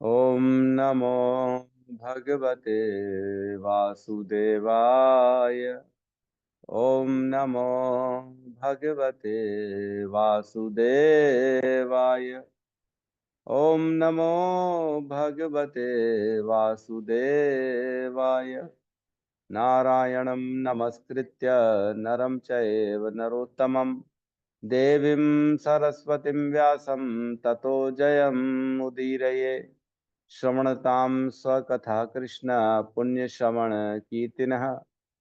ओम नमो भगवते वासुदेवाय। ओम नमो भगवते वासुदेवाय। ओम नमो भगवते वासुदेवाय। नारायणं नमस्कृत्य नरं चैव नरोत्तमं देवीं सरस्वतीं व्यासं ततो जयमुदीरये। श्रवणतां स्वकथा कृष्ण पुण्यश्रवण कीर्तिनः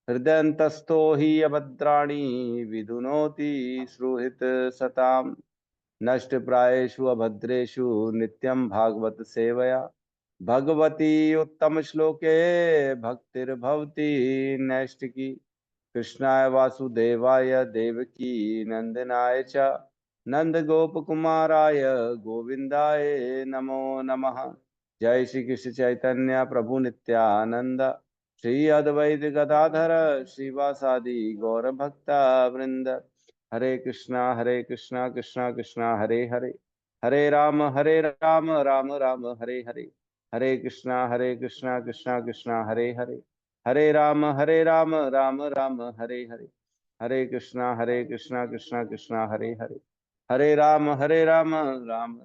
हृदयन्तस्थो हि अभद्राणि विधुनोति श्रुहित सताम्। नष्टप्रायेषु अभद्रेषु नित्यं भागवत सेवया भगवती उत्तम श्लोके भक्तिर्भवति नैष्टिकी। कृष्णाय वासुदेवाय देवकी नंदनाय च नंद गोप कुमाराय गोविंदाय नमो नमः। जय श्री कृष्ण चैतन्य प्रभु नित्यानंद श्री अद्वैत गदाधर श्रीवासादि गौर भक्ता वृंद। हरे कृष्णा कृष्णा कृष्णा हरे हरे राम राम राम हरे। हरे कृष्णा कृष्णा कृष्णा हरे हरे राम राम राम हरे। हरे कृष्णा कृष्णा कृष्णा हरे राम राम राम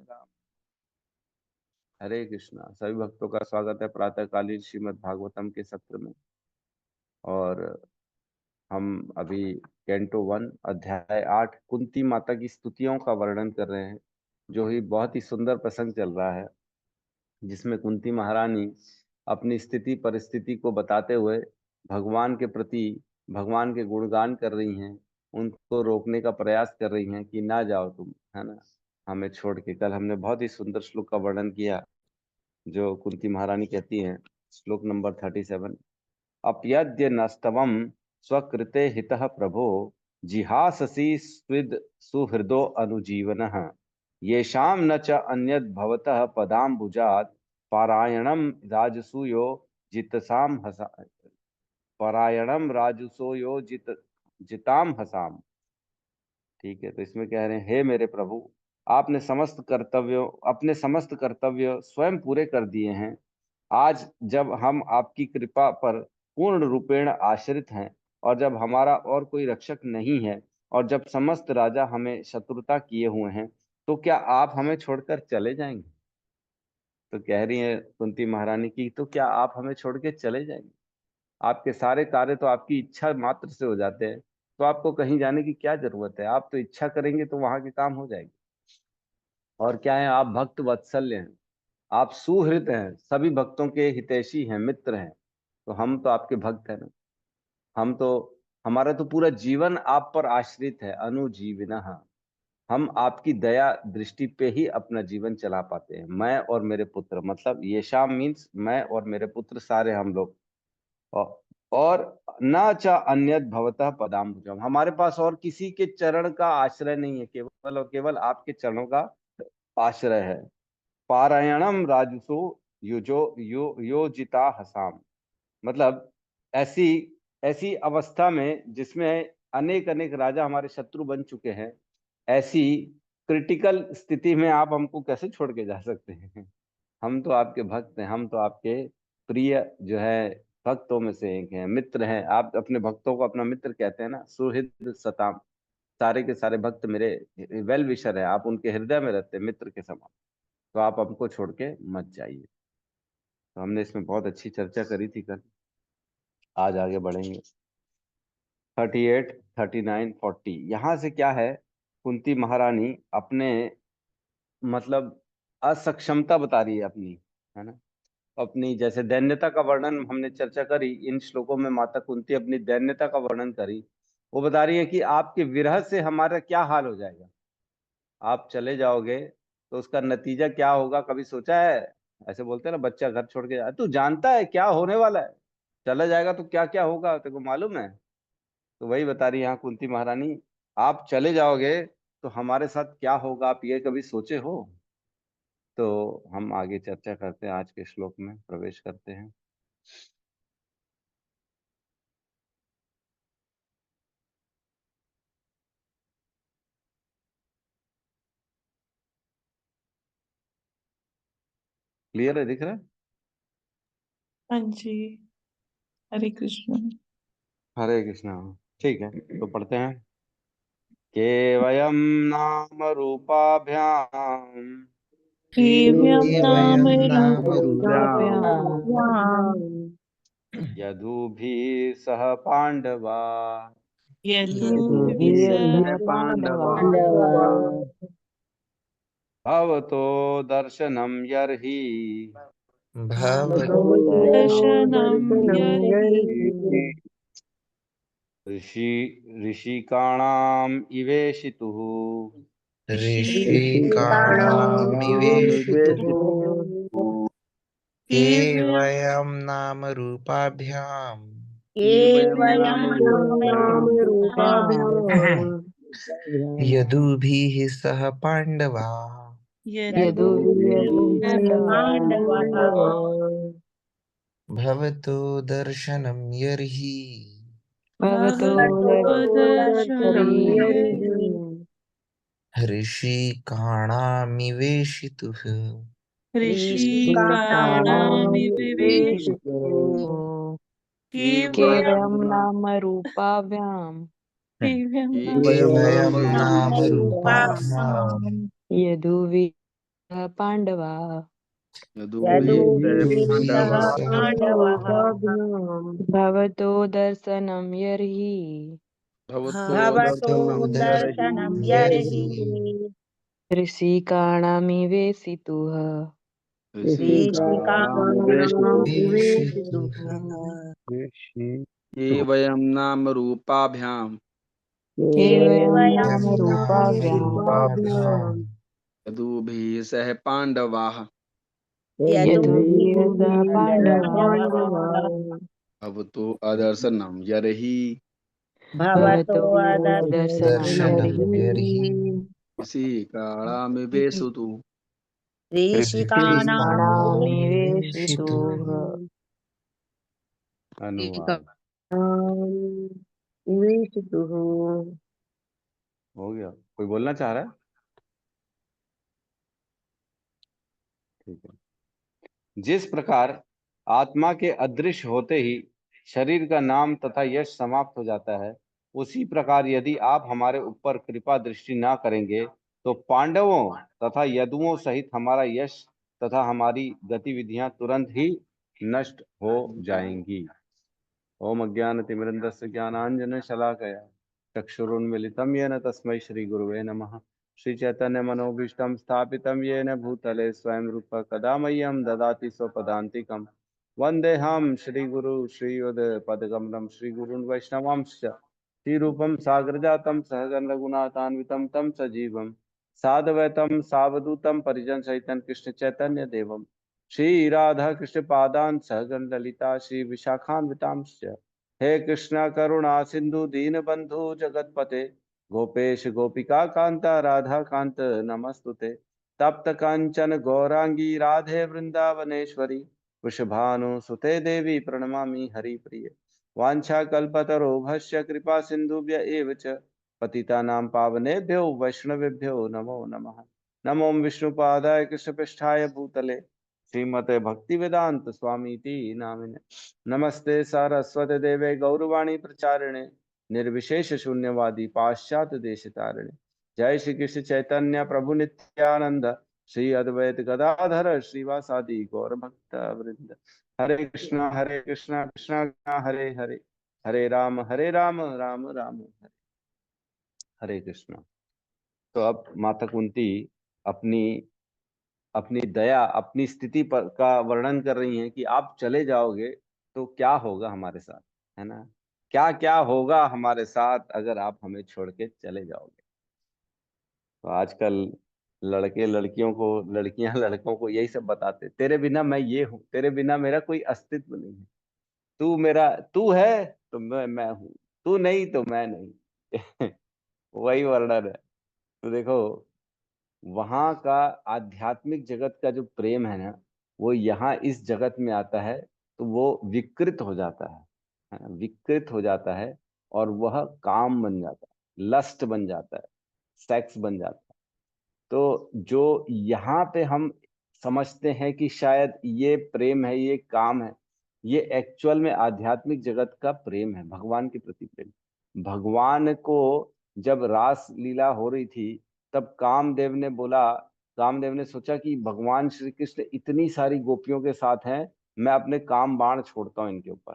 हरे कृष्णा। सभी भक्तों का स्वागत है प्रातःकालीन श्रीमद् भागवतम के सत्र में। और हम अभी कैंटो 1 अध्याय 8 कुंती माता की स्तुतियों का वर्णन कर रहे हैं, जो ही बहुत ही सुंदर प्रसंग चल रहा है, जिसमें कुंती महारानी अपनी स्थिति परिस्थिति को बताते हुए भगवान के प्रति भगवान के गुणगान कर रही हैं, उनको रोकने का प्रयास कर रही हैं कि ना जाओ तुम, है ना, हमें छोड़ के। कल हमने बहुत ही सुंदर श्लोक का वर्णन किया, जो कुंती महारानी कहती हैं, श्लोक नंबर 37। अपयद्य नस्तवम स्वकृते हितः प्रभो जिहाससि स्विद सुहृदो अनुजीवनः येषाम न च अन्यद् भवतः पदाम्बुजात् पारायणम राजसूयो जितसाम हसा पारायणम राजसूयो जिताम हसाम। ठीक है, तो इसमें कह रहे हैं, हे मेरे प्रभु, अपने समस्त कर्तव्य स्वयं पूरे कर दिए हैं। आज जब हम आपकी कृपा पर पूर्ण रूपेण आश्रित हैं, और जब हमारा और कोई रक्षक नहीं है, और जब समस्त राजा हमें शत्रुता किए हुए हैं, तो क्या आप हमें छोड़कर चले जाएंगे? तो कह रही है कुंती महारानी की, तो क्या आप हमें छोड़ के चले जाएंगे? आपके सारे कार्य तो आपकी इच्छा मात्र से हो जाते हैं, तो आपको कहीं जाने की क्या जरूरत है? आप तो इच्छा करेंगे तो वहां के काम हो जाएंगे। और क्या है, आप भक्त वत्सल्य हैं, आप सुहृद हैं, सभी भक्तों के हितैषी हैं, मित्र हैं। तो हम तो आपके भक्त हैं ना। हम तो हमारा तो पूरा जीवन आप पर आश्रित है, अनुजीविनः। हम आपकी दया दृष्टि पे ही अपना जीवन चला पाते हैं, मैं और मेरे पुत्र, मतलब ये शाम मीन्स मैं और मेरे पुत्र, सारे हम लोग। और, और न च अन्यद भवतः पदाम्बुजम, हमारे पास और किसी के चरण का आश्रय नहीं है, केवल और केवल आपके चरणों का आश्रय है। पारायणम राजसो योजिता हसाम, मतलब ऐसी ऐसी अवस्था में जिसमें अनेक अनेक राजा हमारे शत्रु बन चुके हैं, ऐसी क्रिटिकल स्थिति में आप हमको कैसे छोड़ के जा सकते हैं? हम तो आपके भक्त हैं, हम तो आपके प्रिय जो है भक्तों में से एक हैं, मित्र हैं। आप अपने भक्तों को अपना मित्र कहते हैं ना, सुहृद सताम। सारे के सारे भक्त मेरे वेल विशर है, आप उनके हृदय में रहते हैं मित्र के समान। तो आप हमको छोड़ के मत जाइए। तो हमने इसमें बहुत अच्छी चर्चा करी थी कल। आज आगे बढ़ेंगे। 38, 39, 40, यहाँ से क्या है, कुंती महारानी अपने मतलब असक्षमता बता रही है अपनी, है ना। अपनी जैसे दैन्यता का वर्णन हमने चर्चा करी, इन श्लोकों में माता कुंती अपनी दैन्यता का वर्णन करी। वो बता रही है कि आपके विरह से हमारा क्या हाल हो जाएगा। आप चले जाओगे तो उसका नतीजा क्या होगा, कभी सोचा है? ऐसे बोलते हैं ना, बच्चा घर छोड़ के जाए, तू जानता है क्या होने वाला है? चला जाएगा तो क्या क्या होगा, तेरे को मालूम है? तो वही बता रही है यहाँ कुंती महारानी, आप चले जाओगे तो हमारे साथ क्या होगा, आप ये कभी सोचे हो? तो हम आगे चर्चा करते हैं, आज के श्लोक में प्रवेश करते हैं। क्लियर है, दिख रहा है? हाँ जी। हरे कृष्ण। हरे कृष्णा। ठीक है, तो पढ़ते हैं। केवयम नाम रूपाभ्याम केवलं नाम केवयं नाम रूपाभ्याम रूपाभ्याम् यदुभिः सह पांडवा यदुभिः यदुभिः सह पांडवा पाण्डवाः भवतो दर्शनं यर्हि भवतो दर्शनं यर्हि ऋषि ऋषिकाणाम् इवेशितुः ऋषिकाणामिवेशितुः केवलं केवयं नाम रूपाभ्याम् केवलं नाम रूपाभ्याम् यदुभिः सह पाण्डवा यदुभिः पाण्डवाः भवतो दर्शनं यर्हि भवतो दर्शनं यर्हि ऋषिकाणामिवेशितुः ऋषिकाणामिवेशितो केवलं केवलं नाम रूपाभ्यां केवयं नाम नाम रूपाभ्याम् रूपाभ्याम् यदुवीर पाण्डवा यदुभिः यदुभिः सह पाण्डवाः भवतो दर्शनं यर्हि भवतो दर्शनं यर्हि ऋषिकाणामिवेशितुः वेशितुः केवयं नाम रूपाभ्याम केवलं नाम यं नाम रूपाभ्यां रूपाभ्याम् यदुभिः सह पाण्डवाः यदुवीर सह पाण्डवा भवतो अदर्शनं यर्हि भवतो दर्शनं दर्शनं यर्हि यर्हि ऋषिकाणामिवेशितु ऋषिकाणामिवेशितुः ऋषिकाणामिवेशितुः अनुवाद हो गया? कोई बोलना चाह रहा है? ठीक है। जिस प्रकार आत्मा के अदृश्य होते ही शरीर का नाम तथा यश समाप्त हो जाता है, उसी प्रकार यदि आप हमारे ऊपर कृपा दृष्टि ना करेंगे तो पांडवों तथा यदुओं सहित हमारा यश तथा हमारी गतिविधियां तुरंत ही नष्ट हो जाएंगी। ओम अज्ञानतिमिरन्धस्य ज्ञानाञ्जनशलाकया चक्षुरुन्मिलितं येन तस्मै श्रीगुरुवे नमः। श्रीचैतन्यमनोभीष्टं स्थापितं येन भूतले स्वयं रूप कदा मह्यं ददाति स्वपदान्तिकं। वन्देऽहं श्रीगुरु श्रीयुतपदकमलं श्रीगुरून् वैष्णवांश्च श्रीरूपं साग्रजातं सहगण रघुनाथान्वितं तं सजीवं साद्वैतं सावधूतं परिजनसहितं कृष्ण चैतन्य देवम् श्री राधा कृष्ण पादान सहगण ललिता श्री विशाखान्वितांश्च हे कृष्ण करुणा सिंधु दीन बंधु जगतपते गोपेश गोपिका कांता राधा कांत नमस्तुते तप्त कांचन गौरांगी राधे वृंदावनेश्वरी वृषभानु सुते देवी प्रणमामि हरिप्रिय वाञ्छाकल्पतरोभस्य कृपा सिन्धुभ्य एव च पतितानां पावनेभ्यो वैष्णवेभ्यो नमो नमः। नमो विष्णुपादाय कृष्णपृष्ठाय भूतले श्रीमते भक्ति वेदांत स्वामी नामिने नमस्ते सारस्वते देवे गौरवाणी प्रचारिणे निर्विशेष शून्यवादी पाश्चात्य देश तारिणे जय श्री कृष्ण चैतन्य प्रभु नित्यानंद श्री अद्वैत गदाधर श्रीवासादि गौर भक्त वृंद हरे कृष्णा कृष्णा कृष्णा हरे हरे हरे राम राम राम हरे हरे कृष्णा। तो अब माता कुंती अपनी अपनी दया अपनी स्थिति पर का वर्णन कर रही हैं कि आप चले जाओगे तो क्या होगा हमारे साथ, है ना? क्या क्या होगा हमारे साथ अगर आप हमें छोड़ के चले जाओगे। तो आजकल लड़के लड़कियों को, लड़कियां लड़कों को यही सब बताते, तेरे बिना मैं ये हूँ, तेरे बिना मेरा कोई अस्तित्व नहीं है, तू मेरा, तू है तो मैं हूँ, तू नहीं तो मैं नहीं। वही वर्णन है। तो देखो, वहां का आध्यात्मिक जगत का जो प्रेम है ना, वो यहाँ इस जगत में आता है तो वो विकृत हो जाता है ना? विकृत हो जाता है और वह काम बन जाता है, लस्ट बन जाता है, सेक्स बन जाता है। तो जो यहाँ पे हम समझते हैं कि शायद ये प्रेम है, ये काम है, ये एक्चुअल में आध्यात्मिक जगत का प्रेम है, भगवान के प्रति प्रेम। भगवान को जब रास लीला हो रही थी तब कामदेव ने सोचा कि भगवान श्री कृष्ण इतनी सारी गोपियों के साथ हैं, मैं अपने काम बाण छोड़ता हूँ इनके ऊपर,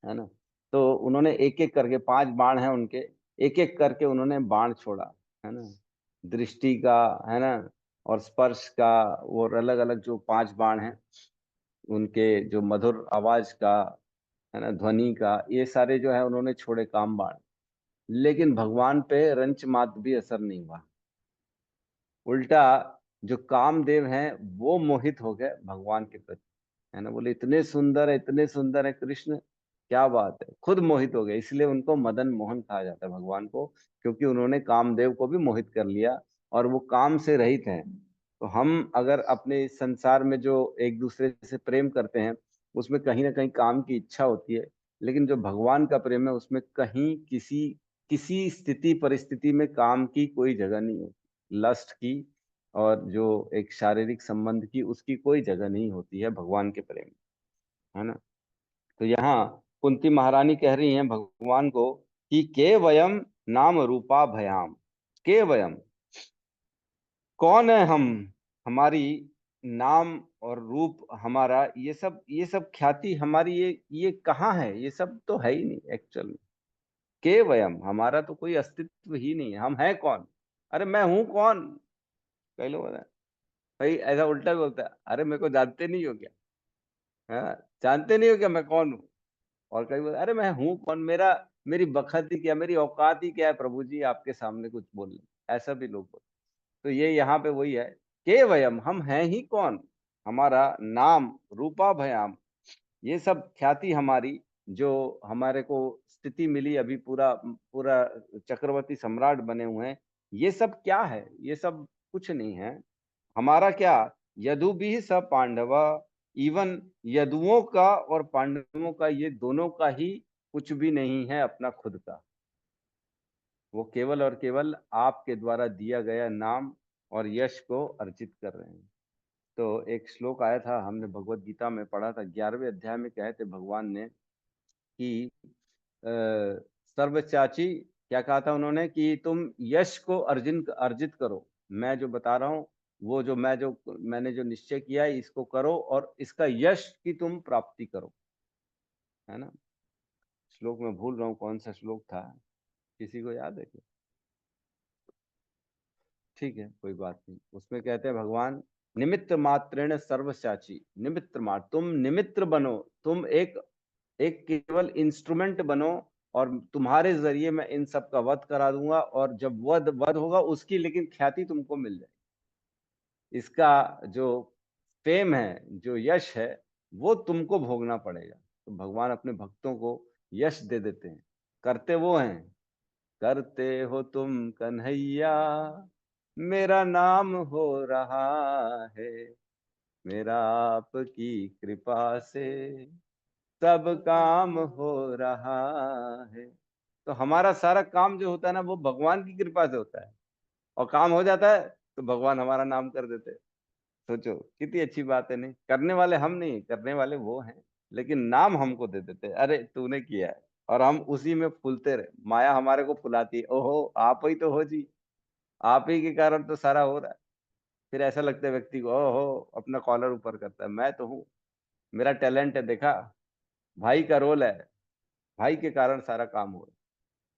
है ना। तो उन्होंने एक एक करके, 5 बाण हैं उनके, एक एक करके उन्होंने बाण छोड़ा, है ना। दृष्टि का, है ना, और स्पर्श का, और अलग अलग जो 5 बाण हैं उनके, जो मधुर आवाज का, है ना, ध्वनि का, ये सारे जो है उन्होंने छोड़े काम बाण। लेकिन भगवान पे रंच मात्र भी असर नहीं हुआ। उल्टा जो कामदेव हैं वो मोहित हो गए भगवान के प्रति, है ना। बोले इतने सुंदर है कृष्ण, क्या बात है, खुद मोहित हो गए। इसलिए उनको मदन मोहन कहा जाता है भगवान को, क्योंकि उन्होंने कामदेव को भी मोहित कर लिया और वो काम से रहित हैं। तो हम अगर अपने इस संसार में जो एक दूसरे से प्रेम करते हैं उसमें कहीं ना कहीं काम की इच्छा होती है, लेकिन जो भगवान का प्रेम है उसमें कहीं किसी किसी स्थिति परिस्थिति में काम की कोई जगह नहीं होती। लस्ट की और जो एक शारीरिक संबंध की, उसकी कोई जगह नहीं होती है भगवान के प्रेम में, है ना। तो यहाँ कुंती महारानी कह रही हैं भगवान को कि के वयम नाम रूपा भयाम। के वयम, कौन है हम, हमारी नाम और रूप हमारा, ये सब ख्याति हमारी, ये कहाँ है, ये सब तो है ही नहीं एक्चुअल में। के वयम, हमारा तो कोई अस्तित्व ही नहीं है, हम हैं कौन। अरे मैं हूं कौन, कई लोग बोलते हैं, भाई ऐसा उल्टा भी बोलता है, अरे मेरे को जानते नहीं हो क्या, हाँ, जानते नहीं हो क्या मैं कौन हूँ। और कई बोलते अरे मैं हूँ कौन, मेरी बखत ही क्या, मेरी औकात ही क्या है प्रभु जी आपके सामने कुछ बोलने, ऐसा भी लोग बोलते। तो ये यहाँ पे वही है, के वयम, हम हैं ही कौन, हमारा नाम रूपा भयाम, ये सब ख्याति हमारी, जो हमारे को स्थिति मिली अभी, पूरा पूरा चक्रवर्ती सम्राट बने हुए हैं, ये सब क्या है, ये सब कुछ नहीं है। हमारा क्या, यदु भी स पांडव, इवन यदुओं का और पांडवों का, ये दोनों का ही कुछ भी नहीं है अपना खुद का। वो केवल और केवल आपके द्वारा दिया गया नाम और यश को अर्जित कर रहे हैं। तो एक श्लोक आया था, हमने भगवत गीता में पढ़ा था, 11वें अध्याय में कहे थे भगवान ने कि सर्वचाची, क्या कहा था उन्होंने कि तुम यश को अर्जित करो, मैं जो बता रहा हूं वो, मैंने जो निश्चय किया है इसको करो और इसका यश की तुम प्राप्ति करो, है ना। श्लोक में भूल रहा हूँ कौन सा श्लोक था, किसी को याद है क्या? ठीक है, कोई बात नहीं। उसमें कहते हैं भगवान, निमित्त मात्रेण सर्वसाची, निमित्त मात्र, तुम निमित्त बनो, तुम एक केवल इंस्ट्रूमेंट बनो, और तुम्हारे जरिए मैं इन सब का वध करा दूंगा, और जब वध वध होगा उसकी लेकिन ख्याति तुमको मिल जाए, इसका जो फेम है, जो यश है, वो तुमको भोगना पड़ेगा। तो भगवान अपने भक्तों को यश दे देते हैं, करते वो हैं, करते हो तुम कन्हैया, मेरा नाम हो रहा है, मेरा आपकी कृपा से सब काम हो रहा है। तो हमारा सारा काम जो होता है ना, वो भगवान की कृपा से होता है, और काम हो जाता है तो भगवान हमारा नाम कर देते हैं। सोचो कितनी अच्छी बात है, नहीं करने वाले हम नहीं, करने वाले वो हैं, लेकिन नाम हमको दे देते हैं, अरे तूने किया है, और हम उसी में फूलते रहे, माया हमारे को फुलाती है, ओहो आप ही तो हो जी, आप ही के कारण तो सारा हो रहा है। फिर ऐसा लगता है व्यक्ति को, ओहो, अपना कॉलर ऊपर करता है, मैं तो हूँ, मेरा टैलेंट है, देखा, भाई का रोल है, भाई के कारण सारा काम हो रहा है।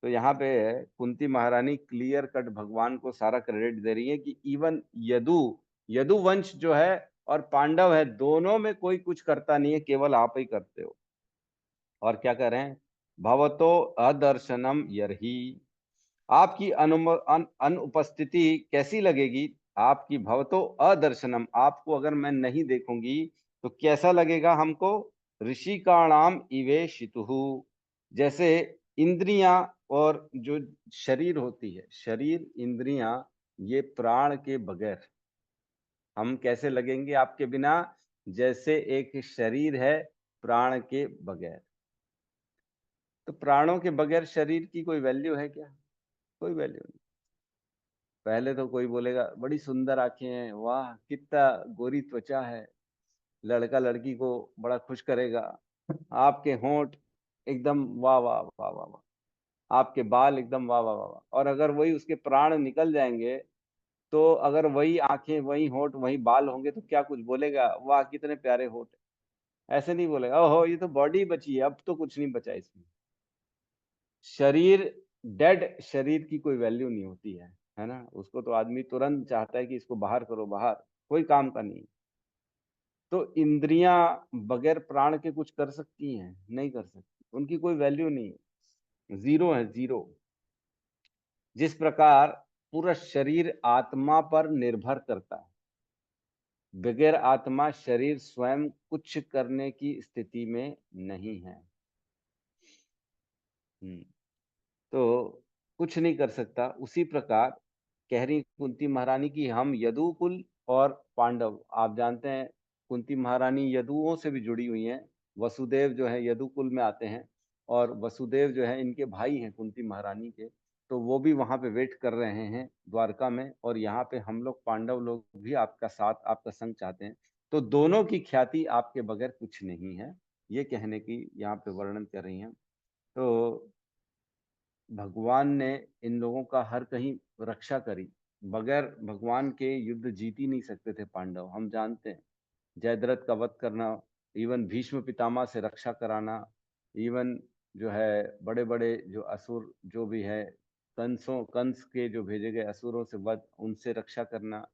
तो यहाँ पे कुंती महारानी क्लियर कट भगवान को सारा क्रेडिट दे रही है कि इवन यदु यदु वंश जो है और पांडव है, दोनों में कोई कुछ करता नहीं है, केवल आप ही करते हो। और क्या कह रहे हैं, भवतो अदर्शनम यरही, आपकी अनुपस्थिति कैसी लगेगी, आपकी भवतो अदर्शनम, आपको अगर मैं नहीं देखूंगी तो कैसा लगेगा हमको, ऋषिकाणाम इवे शितुहु, जैसे इंद्रियां और जो शरीर होती है, शरीर इंद्रियां, ये प्राण के बगैर हम कैसे लगेंगे आपके बिना, जैसे एक शरीर है प्राण के बगैर। तो प्राणों के बगैर शरीर की कोई वैल्यू है क्या, कोई वैल्यू नहीं। पहले तो कोई बोलेगा बड़ी सुंदर आंखें हैं, वाह कितना गोरी त्वचा है, लड़का लड़की को बड़ा खुश करेगा, आपके होंठ एकदम वाह वाह वाह वाह वाह, आपके बाल एकदम वाह वाह वाह वाह। और अगर वही उसके प्राण निकल जाएंगे, तो अगर वही आंखें वही होंठ वही बाल होंगे तो क्या कुछ बोलेगा, वाह कितने प्यारे होंठ। ऐसे नहीं बोलेगा ओहो ये तो बॉडी बची है, अब तो कुछ नहीं बचा इसमें। शरीर, डेड शरीर की कोई वैल्यू नहीं होती है ना। उसको तो आदमी तुरंत चाहता है कि इसको बाहर करो, बाहर, कोई काम का नहीं। तो इंद्रियां बगैर प्राण के कुछ कर सकती हैं? नहीं कर सकती, उनकी कोई वैल्यू नहीं है, जीरो है, जीरो। जिस प्रकार पूरा शरीर आत्मा पर निर्भर करता है, बगैर आत्मा शरीर स्वयं कुछ करने की स्थिति में नहीं है। हम्म, तो कुछ नहीं कर सकता। उसी प्रकार कह रही कुंती महारानी की हम यदुकुल और पांडव, आप जानते हैं कुंती महारानी यदुओं से भी जुड़ी हुई हैं। वसुदेव जो है यदुकुल में आते हैं, और वसुदेव जो है इनके भाई हैं कुंती महारानी के। तो वो भी वहां पे वेट कर रहे हैं द्वारका में, और यहाँ पे हम लोग पांडव लोग भी आपका साथ आपका संग चाहते हैं। तो दोनों की ख्याति आपके बगैर कुछ नहीं है, ये कहने की यहाँ पे वर्णन कर रही हैं। तो भगवान ने इन लोगों का हर कहीं रक्षा करी। बगैर भगवान के युद्ध जीत ही नहीं सकते थे पांडव, हम जानते हैं। जयद्रथ का वध करना, इवन भीष्म पितामह से रक्षा कराना, इवन जो है बड़े बड़े जो असुर जो भी है, कंस के जो भेजे गए असुरों से वध, उनसे रक्षा करना,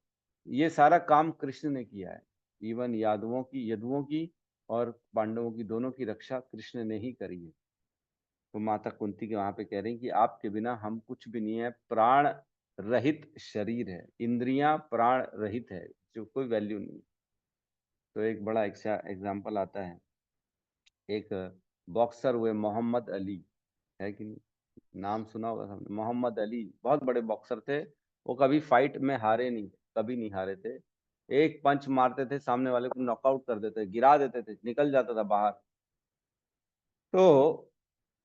ये सारा काम कृष्ण ने किया है। इवन यदुओं की और पांडवों की दोनों की रक्षा कृष्ण ने ही करी है। तो माता कुंती के वहां पे कह रही हैं कि आपके बिना हम कुछ भी नहीं है, प्राण रहित शरीर है, इंद्रियां प्राण रहित है, जो कोई वैल्यू नहीं। तो एक बड़ा एग्जाम्पल आता है, एक बॉक्सर हुए मोहम्मद अली, है कि नहीं, नाम सुना होगा सबने। मोहम्मद अली बहुत बड़े बॉक्सर थे, वो कभी फाइट में हारे नहीं, कभी नहीं हारे थे। एक पंच मारते थे, सामने वाले को नॉकआउट कर देते, गिरा देते थे, निकल जाता था बाहर। तो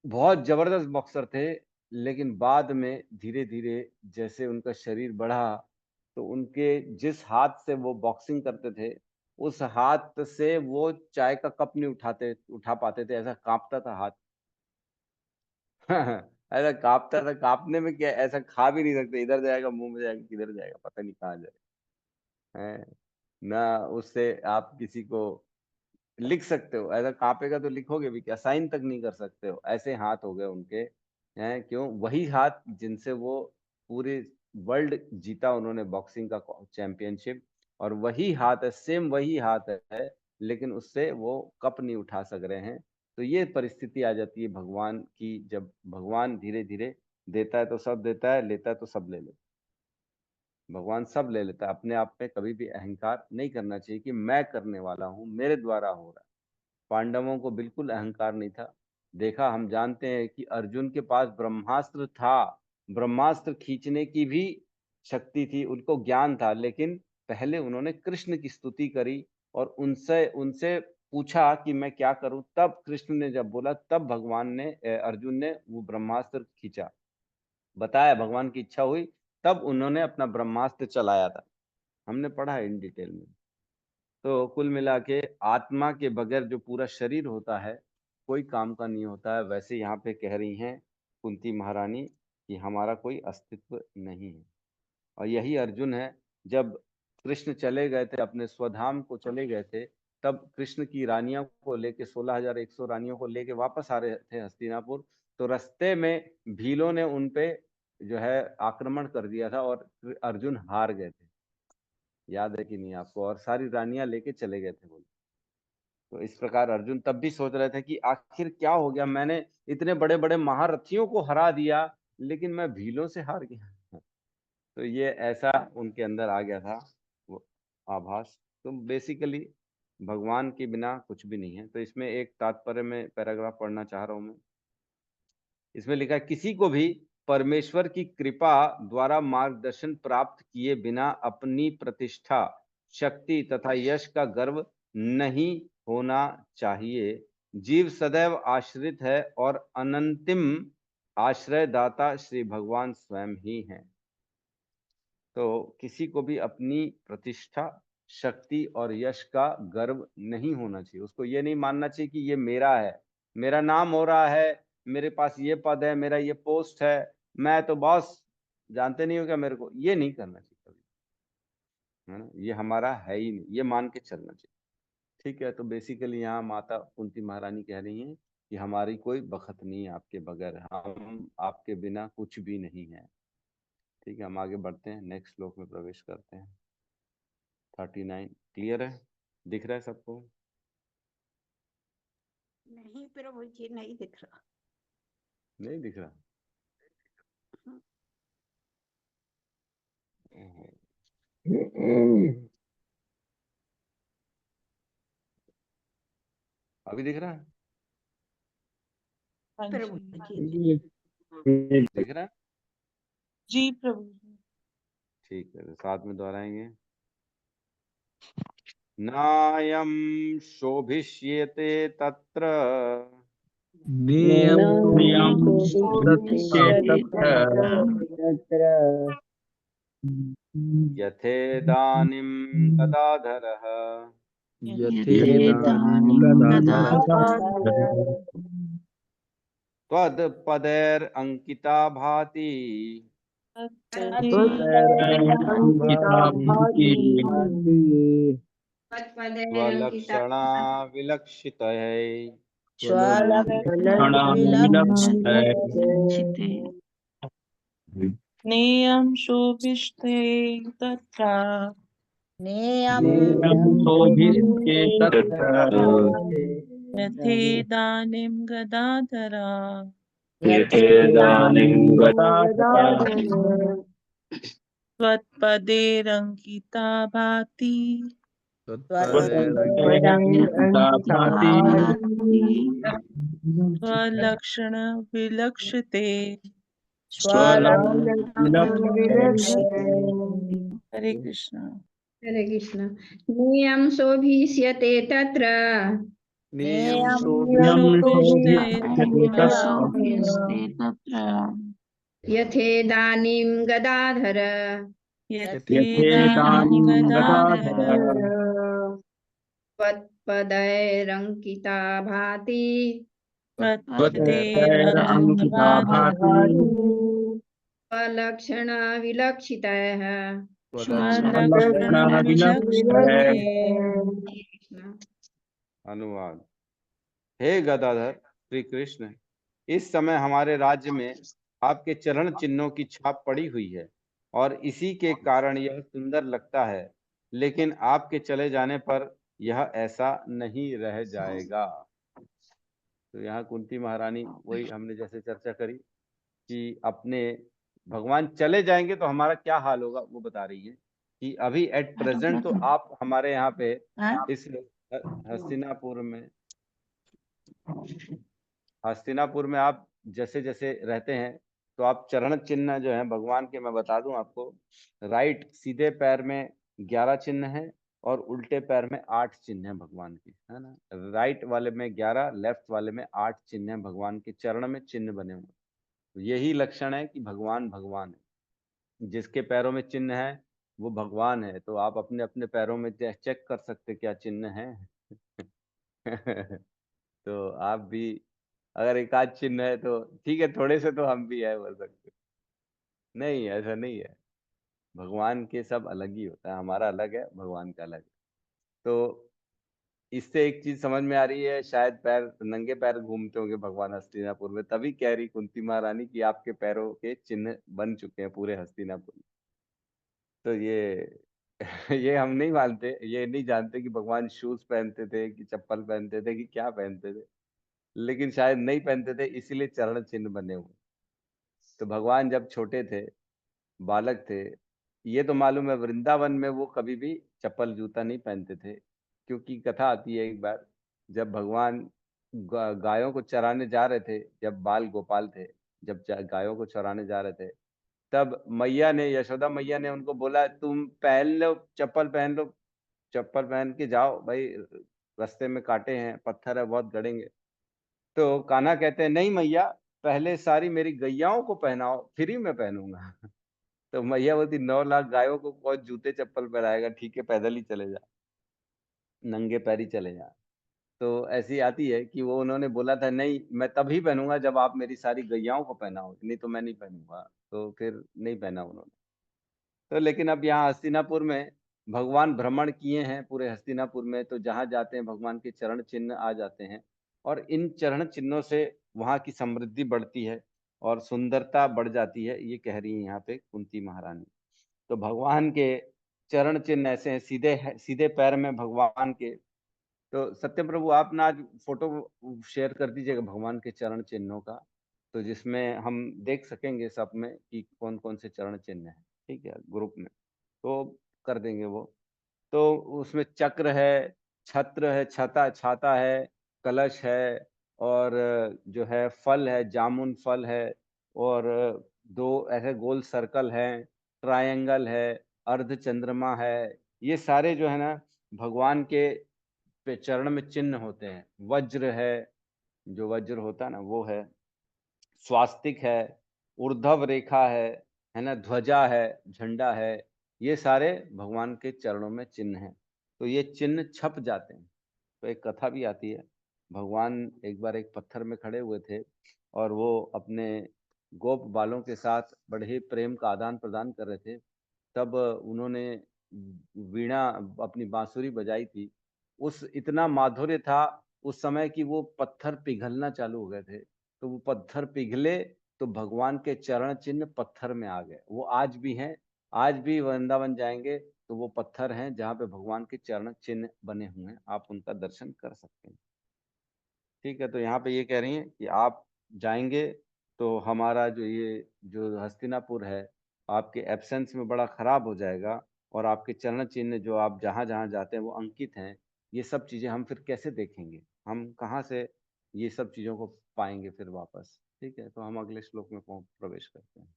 बहुत जबरदस्त बॉक्सर थे। लेकिन बाद में धीरे धीरे जैसे उनका शरीर बढ़ा, तो उनके जिस हाथ से वो बॉक्सिंग करते थे, उस हाथ से वो चाय का कप नहीं उठा पाते थे, ऐसा कांपता था हाथ। ऐसा कांपता था, कांपने में क्या, ऐसा खा भी नहीं सकते, इधर जाएगा मुंह में जाएगा, किधर जाएगा पता नहीं कहाँ जाएगा है ना। उससे आप किसी को लिख सकते हो, ऐसा कांपेगा तो लिखोगे भी क्या, साइन तक नहीं कर सकते हो, ऐसे हाथ हो गए उनके। हैं क्यों? वही हाथ जिनसे वो पूरे वर्ल्ड जीता उन्होंने, बॉक्सिंग का चैंपियनशिप। और वही हाथ है, सेम वही हाथ है, लेकिन उससे वो कप नहीं उठा सक रहे हैं। तो ये परिस्थिति आ जाती है भगवान की, जब भगवान धीरे धीरे देता है तो सब देता है, लेता है तो सब ले लेता है। भगवान सब ले लेता है, अपने आप में कभी भी अहंकार नहीं करना चाहिए कि मैं करने वाला हूँ, मेरे द्वारा हो रहा है। पांडवों को बिल्कुल अहंकार नहीं था। देखा, हम जानते हैं कि अर्जुन के पास ब्रह्मास्त्र था, ब्रह्मास्त्र खींचने की भी शक्ति थी, उनको ज्ञान था, लेकिन पहले उन्होंने कृष्ण की स्तुति करी और उनसे उनसे पूछा कि मैं क्या करूं। तब कृष्ण ने जब बोला, तब भगवान ने अर्जुन ने वो ब्रह्मास्त्र खींचा, बताया भगवान की इच्छा हुई, तब उन्होंने अपना ब्रह्मास्त्र चलाया था। हमने पढ़ा है इन डिटेल में। तो कुल मिला के आत्मा के बगैर जो पूरा शरीर होता है, कोई काम का नहीं होता है। वैसे यहाँ पे कह रही हैं कुंती महारानी कि हमारा कोई अस्तित्व नहीं है। और यही अर्जुन है। जब कृष्ण चले गए थे, अपने स्वधाम को चले गए थे, तब कृष्ण की रानियों को लेके, 16,100 रानियों को लेके वापस आ रहे थे हस्तिनापुर। तो रास्ते में भीलों ने उन पे जो है आक्रमण कर दिया था, और अर्जुन हार गए थे, याद है कि नहीं आपको, और सारी रानियां लेके चले गए थे बोले। तो इस प्रकार अर्जुन तब भी सोच रहे थे कि आखिर क्या हो गया, मैंने इतने बड़े बड़े महारथियों को हरा दिया, लेकिन मैं भीलों से हार गया। तो ये ऐसा उनके अंदर आ गया था वो आभास। तो बेसिकली भगवान के बिना कुछ भी नहीं है। तो इसमें एक तात्पर्य में पैराग्राफ पढ़ना चाह रहा हूं मैं। इसमें लिखा है, किसी को भी परमेश्वर की कृपा द्वारा मार्गदर्शन प्राप्त किए बिना अपनी प्रतिष्ठा, शक्ति तथा यश का गर्व नहीं होना चाहिए। जीव सदैव आश्रित है और अनंतिम आश्रयदाता श्री भगवान स्वयं ही हैं। तो किसी को भी अपनी प्रतिष्ठा, शक्ति और यश का गर्व नहीं होना चाहिए। उसको ये नहीं मानना चाहिए कि ये मेरा है, मेरा नाम हो रहा है, मेरे पास ये पद है, मेरा ये पोस्ट है, मैं तो बॉस, जानते नहीं हो क्या मेरे को? ये नहीं करना चाहिए कभी, है ना? ये हमारा है ही नहीं, ये मान के चलना चाहिए। ठीक है, तो बेसिकली यहाँ माता कुंती महारानी कह रही हैं कि हमारी कोई बखत नहीं है आपके बगैर, हम आपके बिना कुछ भी नहीं है। ठीक है, हम आगे बढ़ते हैं, नेक्स्ट श्लोक में प्रवेश करते हैं। 39 क्लियर है? दिख रहा है सबको? नहीं प्रभु जी, नहीं दिख रहा। नहीं दिख रहा? ओहो, अभी दिख रहा है? हाँ प्रभु जी जी दिख रहा है? जी प्रभु जी। ठीक है, तो साथ में दोहराएंगे। नायं शोभिष्येते तत्र नेयं तत्र यथेदानीं गदाधरः यथेदानीं गदाधरः त्वत्पदैरङ्किता भाति स्वलक्षणा विलक्षितये नेयं शोभिष्टे तत्र यथेदानीं गदाधरा त्वत्पदेरङ्किता भाति स्वलक्षण विलक्षिते। हरे कृष्ण। हरे कृष्ण। नियम शोभिष्यते तत्र यथेदानीं गदाधर त्वत्पदैरङ्किता भाति स्वलक्षणा विलक्षितः। अनुवाद। हे गदाधर श्री कृष्ण, इस समय हमारे राज्य में आपके चरण चिन्हों की छाप पड़ी हुई है और इसी के कारण यह सुंदर लगता है, लेकिन आपके चले जाने पर यह ऐसा नहीं रह जाएगा। तो यहाँ कुंती महारानी, वही हमने जैसे चर्चा करी कि अपने भगवान चले जाएंगे तो हमारा क्या हाल होगा, वो बता रही है कि अभी एट प्रेजेंट तो आप हमारे यहाँ पे इस हस्तिनापुर में आप जैसे जैसे रहते हैं, तो आप चरण चिन्ह जो है भगवान के, मैं बता दूं आपको, राइट सीधे पैर में 11 चिन्ह है और उल्टे पैर में 8 चिन्ह है भगवान के, है ना? राइट वाले में 11, लेफ्ट वाले में 8 चिन्ह है भगवान के चरण में, चिन्ह बने हुए। तो यही लक्षण है कि भगवान भगवान है। जिसके पैरों में चिन्ह है वो भगवान है। तो आप अपने अपने पैरों में चेक कर सकते क्या चिन्ह है। तो आप भी अगर एक आध चिन्ह है तो ठीक है, थोड़े से तो हम भी है बोल सकते। नहीं, ऐसा नहीं है। भगवान के सब अलग ही होता है, हमारा अलग है, भगवान का अलग है। तो इससे एक चीज समझ में आ रही है, शायद पैर नंगे पैर घूमते होंगे भगवान हस्तिनापुर में, तभी कह रही कुंती महारानी कि आपके पैरों के चिन्ह बन चुके हैं पूरे हस्तिनापुर में। तो ये ये हम नहीं मानते, ये नहीं जानते कि भगवान शूज पहनते थे कि चप्पल पहनते थे कि क्या पहनते थे, लेकिन शायद नहीं पहनते थे इसीलिए चरण चिन्ह बने हुए। तो भगवान जब छोटे थे, बालक थे, ये तो मालूम है वृंदावन में वो कभी भी चप्पल जूता नहीं पहनते थे, क्योंकि कथा आती है एक बार जब भगवान गायों को चराने जा रहे थे, जब बाल गोपाल थे, जब गायों को चराने जा रहे थे, तब मैया ने, यशोदा मैया ने उनको बोला तुम पहन लो, चप्पल पहन लो, चप्पल पहन के जाओ भाई, रास्ते में कांटे हैं, पत्थर है, बहुत गड़ेंगे। तो कान्हा कहते हैं नहीं मैया, पहले सारी मेरी गैयाओं को पहनाओ, फिर ही मैं पहनूंगा। तो मैया बोलती 9 लाख गायों को कौन जूते चप्पल पहनाएगा, ठीक है पैदल ही चले जा, नंगे पैर ही चले जा। तो ऐसी आती है कि वो उन्होंने बोला था नहीं मैं तभी पहनूंगा जब आप मेरी सारी गैयाओं को पहनाओ, नहीं तो मैं नहीं पहनूंगा। तो फिर नहीं पहना उन्होंने। तो लेकिन अब यहाँ हस्तिनापुर में भगवान भ्रमण किए हैं पूरे हस्तिनापुर में, तो जहाँ जाते हैं भगवान के चरण चिन्ह आ जाते हैं, और इन चरण चिन्हों से वहाँ की समृद्धि बढ़ती है और सुंदरता बढ़ जाती है, ये कह रही है यहाँ पे कुंती महारानी। तो भगवान के चरण चिन्ह ऐसे हैं, सीधे पैर में भगवान के। तो सत्यम प्रभु आप ना आज फोटो शेयर कर दीजिएगा भगवान के चरण चिन्हों का, तो जिसमें हम देख सकेंगे सब में कि कौन कौन से चरण चिन्ह हैं, ठीक है, ग्रुप में तो कर देंगे वो। तो उसमें चक्र है, छत्र है, छाता छाता है, कलश है, और जो है फल है, जामुन फल है, और दो ऐसे गोल सर्कल हैं, ट्रायंगल है, अर्ध चंद्रमा है। ये सारे जो है ना भगवान के पे चरण में चिन्ह होते हैं। वज्र है, जो वज्र होता है ना वो है, स्वास्तिक है, ऊर्ध्व रेखा है ना, ध्वजा है, झंडा है, ये सारे भगवान के चरणों में चिन्ह हैं। तो ये चिन्ह छप जाते हैं। तो एक कथा भी आती है, भगवान एक बार एक पत्थर में खड़े हुए थे और वो अपने गोप बालों के साथ बड़े ही प्रेम का आदान प्रदान कर रहे थे। तब उन्होंने वीणा अपनी बांसुरी बजाई थी। उस इतना माधुर्य था उस समय कि वो पत्थर पिघलना चालू हो गए थे। तो वो पत्थर पिघले तो भगवान के चरण चिन्ह पत्थर में आ गए। वो आज भी हैं, आज भी वृंदावन जाएंगे तो वो पत्थर हैं जहाँ पे भगवान के चरण चिन्ह बने हुए हैं, आप उनका दर्शन कर सकते हैं। ठीक है, तो यहाँ पे ये कह रही हैं कि आप जाएंगे तो हमारा जो ये जो हस्तिनापुर है आपके एब्सेंस में बड़ा खराब हो जाएगा, और आपके चरण चिन्ह जो आप जहाँ जहाँ जाते हैं वो अंकित हैं। ये सब चीजें हम फिर कैसे देखेंगे, हम कहाँ से ये सब चीजों को पाएंगे फिर वापस। ठीक है, तो हम अगले श्लोक में प्रवेश करते हैं।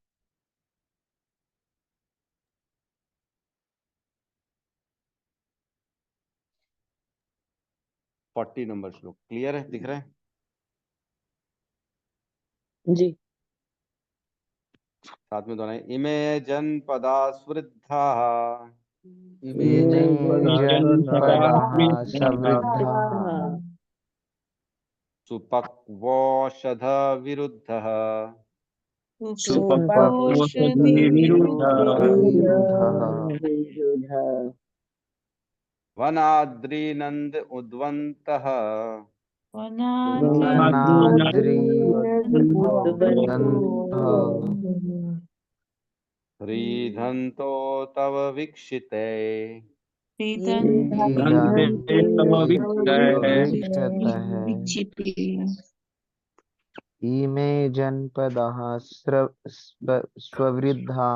फोर्टी नंबर श्लोक क्लियर है, दिख रहा है? जी। साथ में दोनों इमे जनपदा स्वृद्धा इमे जनपदाः जनपदाः सवृद्धाः सुपक्वौषध विरुद्धः सुपक्वोषधी विरुद्धः विरुद्धः वनाद्रिनन्द उद्वन्तः वनाद्रिनन्दन्तः ह्रीधन्तो तव वीक्षिते दन्ते तव वीक्षतः इमे जनपदाः स्ववृद्धा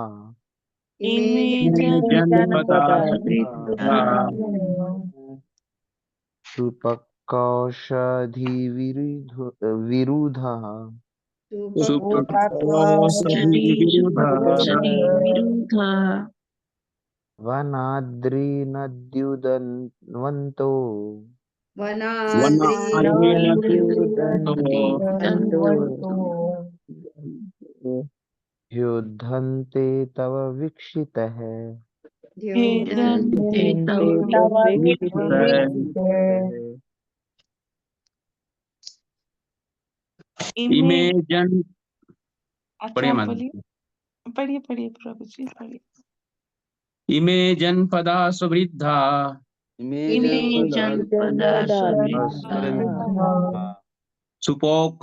जनपदाः सुपकौषधिविरुद्धः सुपक्वोषधी विरुद्धः वनाद्रिनद्युदन्वन्तो युद्धन्ते तव वीक्षितः इमे जन अच्छा बोलिए, पढ़िए पढ़िए प्रभु जी पढ़िए। इमे जनपदा स्ववृद्धा सुपोक्वोषविधि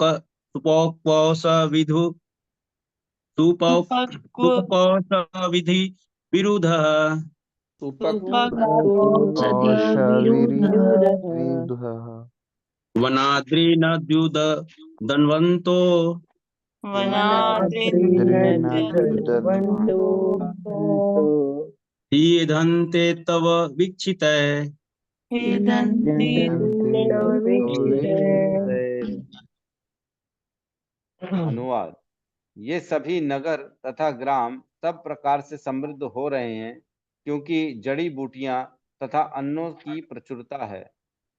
विरुद्धः कौशविरुद्धः वनाद्रिनद्युदन्वन्तो हीधन्ते तव वीक्षितः अनुवाद। ये सभी नगर तथा ग्राम सब प्रकार से समृद्ध हो रहे हैं क्योंकि जड़ी बूटियां तथा अन्नों की प्रचुरता है।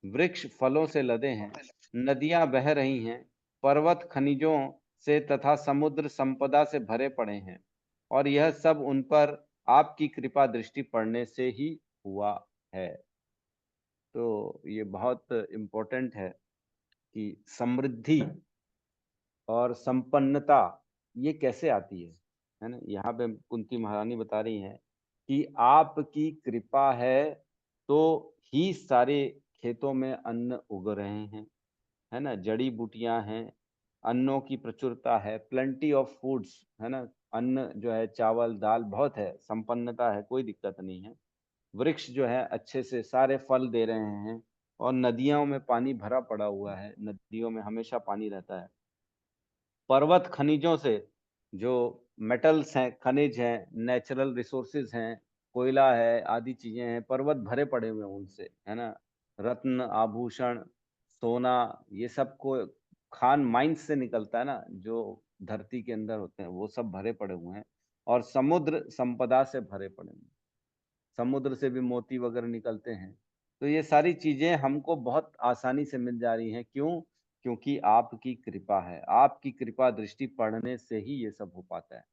वृक्ष फलों से लदे हैं, नदियां बह रही हैं, पर्वत खनिजों से तथा समुद्र संपदा से भरे पड़े हैं। और यह सब उन पर आपकी कृपा दृष्टि पड़ने से ही हुआ है। तो ये बहुत इम्पोर्टेंट है कि समृद्धि और संपन्नता ये कैसे आती है ना। यहाँ पे कुंती महारानी बता रही हैं कि आपकी कृपा है तो ही सारे खेतों में अन्न उग रहे हैं, है ना, जड़ी बूटियां हैं, अन्नों की प्रचुरता है, प्लेंटी ऑफ फूड्स, है ना, अन्न जो है चावल दाल बहुत है, संपन्नता है, कोई दिक्कत नहीं है। वृक्ष जो है अच्छे से सारे फल दे रहे हैं और नदियों में पानी भरा पड़ा हुआ है, नदियों में हमेशा पानी रहता है। पर्वत खनिजों से जो मेटल्स हैं, खनिज हैं, नेचुरल रिसोर्सेज हैं, कोयला है, आदि चीजें हैं, पर्वत भरे पड़े हुए हैं उनसे, है ना। रत्न आभूषण सोना ये सब को खान माइंस से निकलता है ना, जो धरती के अंदर होते हैं वो सब भरे पड़े हुए हैं। और समुद्र संपदा से भरे पड़े हुए हैं, समुद्र से भी मोती वगैरह निकलते हैं। तो ये सारी चीजें हमको बहुत आसानी से मिल जा रही हैं। क्यों? क्योंकि आपकी कृपा है, आपकी कृपा दृष्टि पड़ने से ही ये सब हो पाता है।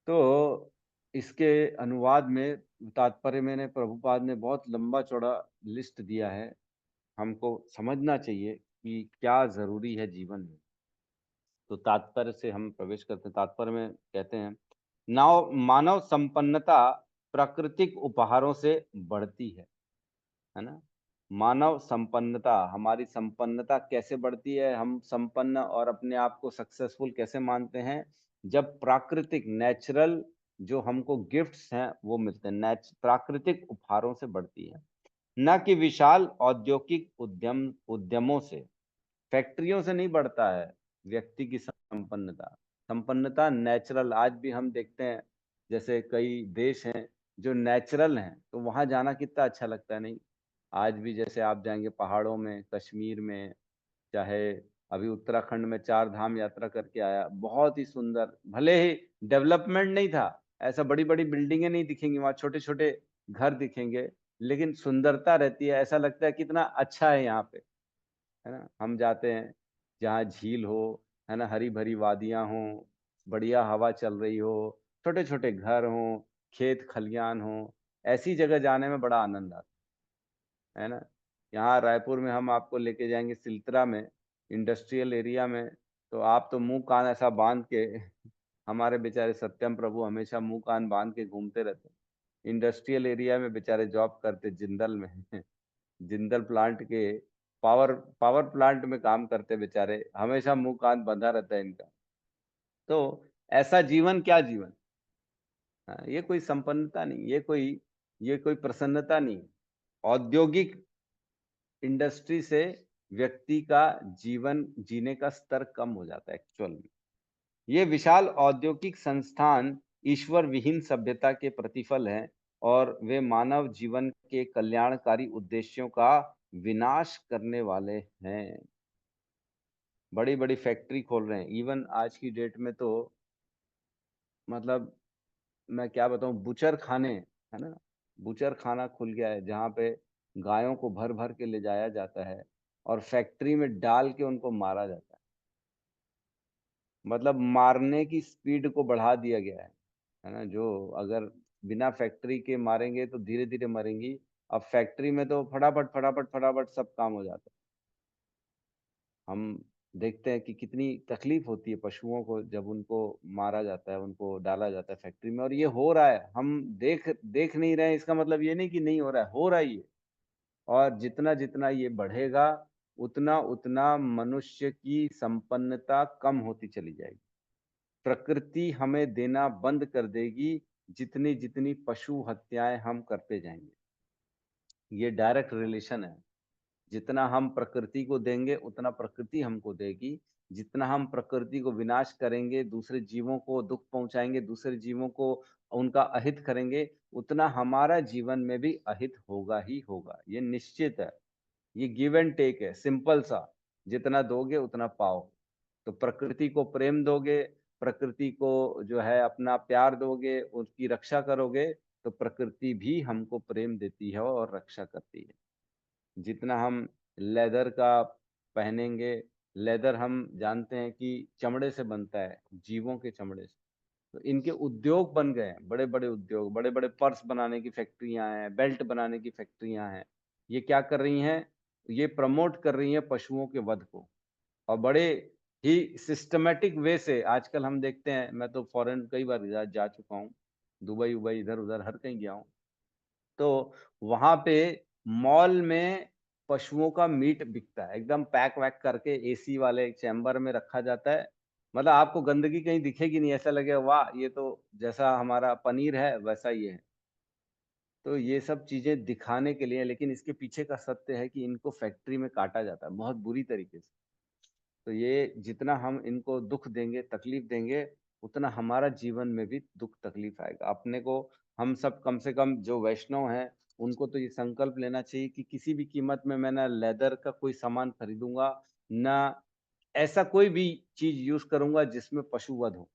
तो इसके अनुवाद में तात्पर्य मैंने प्रभुपाद ने बहुत लंबा चौड़ा लिस्ट दिया है, हमको समझना चाहिए कि क्या जरूरी है जीवन में। तो तात्पर्य से हम प्रवेश करते हैं। तात्पर्य में कहते हैं, नाव मानव संपन्नता प्राकृतिक उपहारों से बढ़ती है ना। मानव संपन्नता, हमारी संपन्नता कैसे बढ़ती है, हम संपन्न और अपने आप को सक्सेसफुल कैसे मानते हैं? जब प्राकृतिक नेचुरल जो हमको गिफ्ट्स हैं वो मिलते हैं, प्राकृतिक उपहारों से बढ़ती है, न कि विशाल औद्योगिक उद्यमों से, फैक्ट्रियों से नहीं बढ़ता है व्यक्ति की संपन्नता। संपन्नता नेचुरल, आज भी हम देखते हैं जैसे कई देश हैं जो नेचुरल हैं, तो वहां जाना कितना अच्छा लगता है, नहीं? आज भी जैसे आप जाएंगे पहाड़ों में, कश्मीर में, चाहे अभी उत्तराखंड में 4 धाम यात्रा करके आया, बहुत ही सुंदर, भले ही डेवलपमेंट नहीं था, ऐसा बड़ी बड़ी बिल्डिंगें नहीं दिखेंगी वहां, छोटे छोटे घर दिखेंगे, लेकिन सुंदरता रहती है, ऐसा लगता है कितना अच्छा है यहाँ पे, है ना। हम जाते हैं जहाँ झील हो, है ना, हरी भरी वादियां हो, बढ़िया हवा चल रही हो, छोटे छोटे घर हो, खेत खलियान हो, ऐसी जगह जाने में बड़ा आनंद आता है ना। यहाँ रायपुर में हम आपको लेके जाएंगे सिल्तरा में, इंडस्ट्रियल एरिया में, तो आप तो मुंह कान ऐसा बांध के हमारे बेचारे सत्यम प्रभु हमेशा मुंह कान बांध के घूमते रहते, इंडस्ट्रियल एरिया में बेचारे जॉब करते जिंदल में जिंदल प्लांट के पावर पावर प्लांट में काम करते बेचारे, हमेशा मुंह कान बंधा रहता है इनका। तो ऐसा जीवन क्या जीवन? हाँ, ये कोई संपन्नता नहीं, ये कोई प्रसन्नता नहीं। औद्योगिक इंडस्ट्री से व्यक्ति का जीवन जीने का स्तर कम हो जाता है एक्चुअल में। ये विशाल औद्योगिक संस्थान ईश्वर विहीन सभ्यता के प्रतिफल हैं और वे मानव जीवन के कल्याणकारी उद्देश्यों का विनाश करने वाले हैं। बड़ी बड़ी फैक्ट्री खोल रहे हैं, इवन आज की डेट में तो मतलब मैं क्या बताऊं, बुचर खाने, है ना, बुचर खाना खुल गया है जहाँ पे गायों को भर भर के ले जाया जाता है और फैक्ट्री में डाल के उनको मारा जाता है। मतलब मारने की स्पीड को बढ़ा दिया गया है ना। जो अगर बिना फैक्ट्री के मारेंगे तो धीरे धीरे मरेंगी, अब फैक्ट्री में तो फटाफट फटाफट फटाफट सब काम हो जाता है। हम देखते हैं कि कितनी तकलीफ होती है पशुओं को जब उनको मारा जाता है, उनको डाला जाता है फैक्ट्री में, और ये हो रहा है, हम देख देख नहीं रहे हैं, इसका मतलब ये नहीं कि नहीं हो रहा है, हो रहा ही है। और जितना जितना ये बढ़ेगा उतना उतना मनुष्य की संपन्नता कम होती चली जाएगी, प्रकृति हमें देना बंद कर देगी, जितनी जितनी पशु हत्याएं हम करते जाएंगे। ये डायरेक्ट रिलेशन है, जितना हम प्रकृति को देंगे उतना प्रकृति हमको देगी, जितना हम प्रकृति को विनाश करेंगे, दूसरे जीवों को दुख पहुंचाएंगे, दूसरे जीवों को उनका अहित करेंगे, उतना हमारा जीवन में भी अहित होगा ही होगा, ये निश्चित है। ये गिव एंड टेक है, सिंपल सा, जितना दोगे उतना पाओ। तो प्रकृति को प्रेम दोगे, प्रकृति को जो है अपना प्यार दोगे, उसकी रक्षा करोगे, तो प्रकृति भी हमको प्रेम देती है और रक्षा करती है। जितना हम लेदर का पहनेंगे, लेदर हम जानते हैं कि चमड़े से बनता है, जीवों के चमड़े से, तो इनके उद्योग बन गए हैं, बड़े बड़े उद्योग, बड़े बड़े पर्स बनाने की फैक्ट्रियां हैं, बेल्ट बनाने की फैक्ट्रियां हैं। ये क्या कर रही हैं, ये प्रमोट कर रही हैं पशुओं के वध को, और बड़े ही सिस्टमेटिक वे से। आजकल हम देखते हैं, मैं तो फॉरेन कई बार जा चुका हूँ, दुबई उबई इधर उधर हर कहीं गया हूँ, तो वहां पे मॉल में पशुओं का मीट बिकता है, एकदम पैक वैक करके एसी वाले चैम्बर में रखा जाता है। मतलब आपको गंदगी कहीं दिखेगी नहीं, ऐसा लगेगा वाह ये तो जैसा हमारा पनीर है वैसा ही है। तो ये सब चीजें दिखाने के लिए, लेकिन इसके पीछे का सत्य है कि इनको फैक्ट्री में काटा जाता है बहुत बुरी तरीके से। तो ये जितना हम इनको दुख देंगे, तकलीफ देंगे, उतना हमारा जीवन में भी दुख तकलीफ आएगा। अपने को, हम सब कम से कम जो वैष्णव हैं, उनको तो ये संकल्प लेना चाहिए कि किसी भी कीमत में मैं ना लेदर का कोई सामान खरीदूंगा, ना ऐसा कोई भी चीज यूज करूंगा जिसमें पशुवध हो।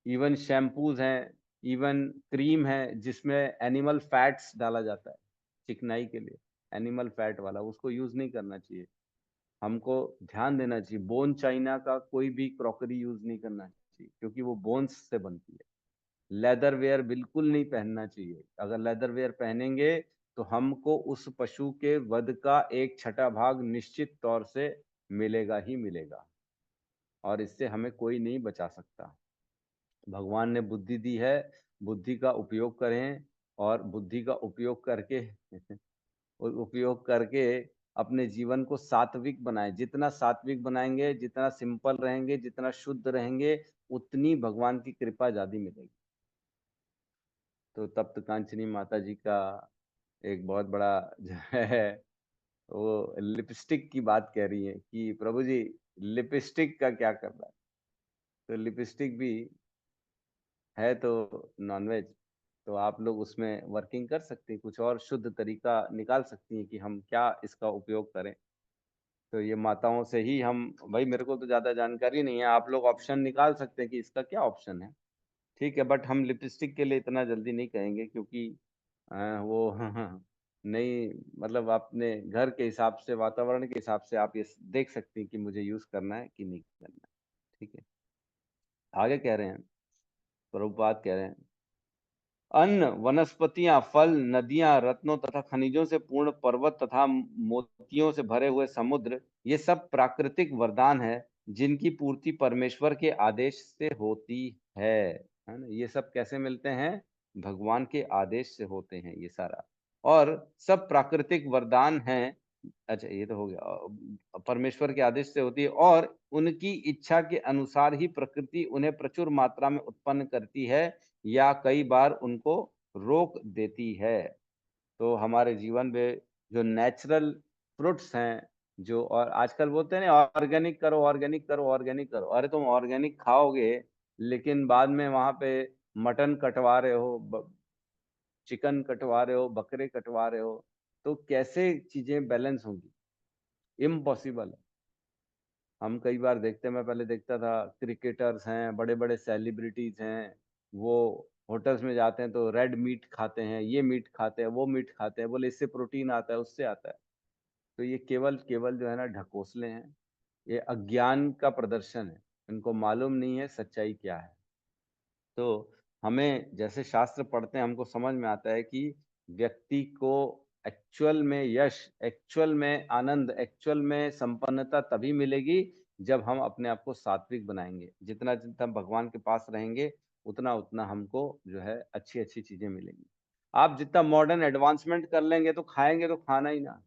इवन शैम्पूज हैं, इवन क्रीम है जिसमें एनिमल फैट्स डाला जाता है चिकनाई के लिए, एनिमल फैट वाला, उसको यूज नहीं करना चाहिए। हमको ध्यान देना चाहिए, बोन चाइना का कोई भी क्रॉकरी यूज नहीं करना चाहिए, क्योंकि वो बोन्स से बनती है। लेदर वेयर बिल्कुल नहीं पहनना चाहिए। अगर लेदर वेयर पहनेंगे तो हमको उस पशु के वध का 1/6 भाग निश्चित तौर से मिलेगा ही मिलेगा, और इससे हमें कोई नहीं बचा सकता। भगवान ने बुद्धि दी है, बुद्धि का उपयोग करें, और बुद्धि का उपयोग करके उपयोग करके अपने जीवन को सात्विक बनाएं। जितना सात्विक बनाएंगे, जितना सिंपल रहेंगे, जितना शुद्ध रहेंगे, उतनी भगवान की कृपा ज्यादा मिलेगी। तो तप्त कांचनी माता जी का एक बहुत बड़ा जो है, वो लिपस्टिक की बात कह रही है कि प्रभु जी लिपस्टिक का क्या करना है। तो लिपस्टिक भी है तो नॉनवेज, तो आप लोग उसमें वर्किंग कर सकते हैं, कुछ और शुद्ध तरीका निकाल सकती हैं कि हम क्या इसका उपयोग करें। तो ये माताओं से ही हम, भाई मेरे को तो ज़्यादा जानकारी नहीं है, आप लोग ऑप्शन निकाल सकते हैं कि इसका क्या ऑप्शन है। ठीक है, बट हम लिपस्टिक के लिए इतना जल्दी नहीं कहेंगे, क्योंकि वो नहीं, मतलब अपने घर के हिसाब से, वातावरण के हिसाब से आप ये देख सकते हैं कि मुझे यूज़ करना है कि नहीं करना है। ठीक है, आगे कह रहे हैं, प्रभुपाद कह रहे हैं, अन्न, वनस्पतियां, फल, नदियां, रत्नों तथा खनिजों से पूर्ण पर्वत तथा मोतियों से भरे हुए समुद्र, ये सब प्राकृतिक वरदान है जिनकी पूर्ति परमेश्वर के आदेश से होती है ना। ये सब कैसे मिलते हैं, भगवान के आदेश से होते हैं ये सारा, और सब प्राकृतिक वरदान हैं। अच्छा ये तो हो गया, परमेश्वर के आदेश से होती है, और उनकी इच्छा के अनुसार ही प्रकृति उन्हें प्रचुर मात्रा में उत्पन्न करती है या कई बार उनको रोक देती है। तो हमारे जीवन में जो नेचुरल फ्रूट्स हैं, जो, और आजकल बोलते हैं ना ऑर्गेनिक करो, ऑर्गेनिक करो, ऑर्गेनिक करो, अरे तुम ऑर्गेनिक खाओगे लेकिन बाद में वहां पे मटन कटवा रहे हो, चिकन कटवा रहे हो, बकरे कटवा रहे हो, तो कैसे चीजें बैलेंस होंगी, इम्पॉसिबल है। हम कई बार देखते हैं, मैं पहले देखता था, क्रिकेटर्स हैं, बड़े बड़े सेलिब्रिटीज हैं, वो होटल्स में जाते हैं तो रेड मीट खाते हैं, ये मीट खाते हैं, वो मीट खाते हैं, बोले इससे प्रोटीन आता है, उससे आता है। तो ये केवल केवल जो है ना ढकोसले हैं, ये अज्ञान का प्रदर्शन है, इनको मालूम नहीं है सच्चाई क्या है। तो हमें जैसे शास्त्र पढ़ते हैं, हमको समझ में आता है कि व्यक्ति को एक्चुअल में यश, एक्चुअल में आनंद, एक्चुअल में संपन्नता तभी मिलेगी जब हम अपने आप को सात्विक बनाएंगे। जितना जितना भगवान के पास रहेंगे, उतना उतना हमको जो है अच्छी अच्छी चीजें मिलेंगी। आप जितना मॉडर्न एडवांसमेंट कर लेंगे तो खाएंगे तो खाना ही ना,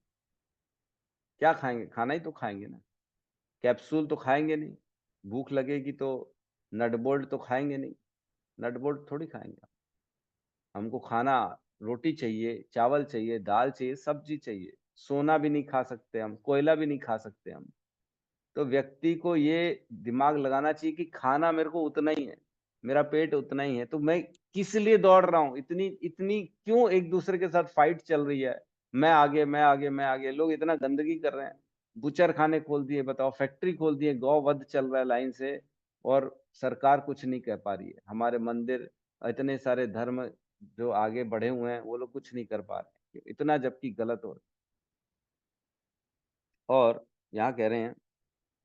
क्या खाएंगे, खाना ही तो खाएंगे ना, कैप्सूल तो खाएंगे नहीं। भूख लगेगी तो नट बोल्ट तो खाएंगे नहीं, नट बोल्ट थोड़ी खाएंगे। हमको खाना, रोटी चाहिए, चावल चाहिए, दाल चाहिए, सब्जी चाहिए। सोना भी नहीं खा सकते हम, कोयला भी नहीं खा सकते हम। तो व्यक्ति को ये दिमाग लगाना चाहिए कि खाना मेरे को उतना ही है, मेरा पेट उतना ही है, तो मैं किस लिए दौड़ रहा हूँ, इतनी इतनी क्यों एक दूसरे के साथ फाइट चल रही है। मैं आगे, मैं आगे, मैं आगे, लोग इतना गंदगी कर रहे हैं, बुचर खाने खोल दिए, बताओ, फैक्ट्री खोल दिए, गौ वध चल रहा है लाइन से, और सरकार कुछ नहीं कह पा रही है। हमारे मंदिर, इतने सारे धर्म जो आगे बढ़े हुए हैं, वो लोग कुछ नहीं कर पा रहे, इतना जबकि गलत हो रहा है। और यहाँ कह रहे हैं,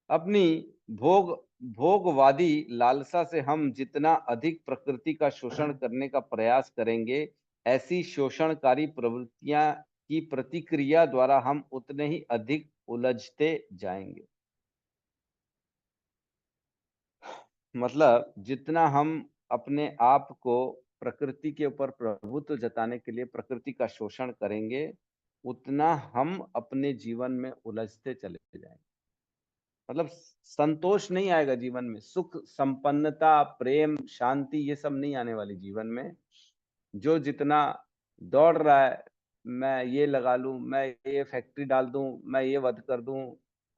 अपनी भोग भोगवादी लालसा से हम जितना अधिक प्रकृति का शोषण करने का प्रयास करेंगे, ऐसी शोषणकारी प्रवृत्तियां की प्रतिक्रिया द्वारा हम उतने ही अधिक उलझते जाएंगे। मतलब जितना हम अपने आप को प्रकृति के ऊपर प्रभुत्व जताने के लिए प्रकृति का शोषण करेंगे, उतना हम अपने जीवन में उलझते चले जाएंगे। मतलब संतोष नहीं आएगा जीवन में, सुख, संपन्नता, प्रेम, शांति ये सब नहीं आने वाली जीवन में। जो जितना दौड़ रहा है, मैं ये लगा लूं, मैं ये फैक्ट्री डाल दूं, मैं ये वध कर दूं,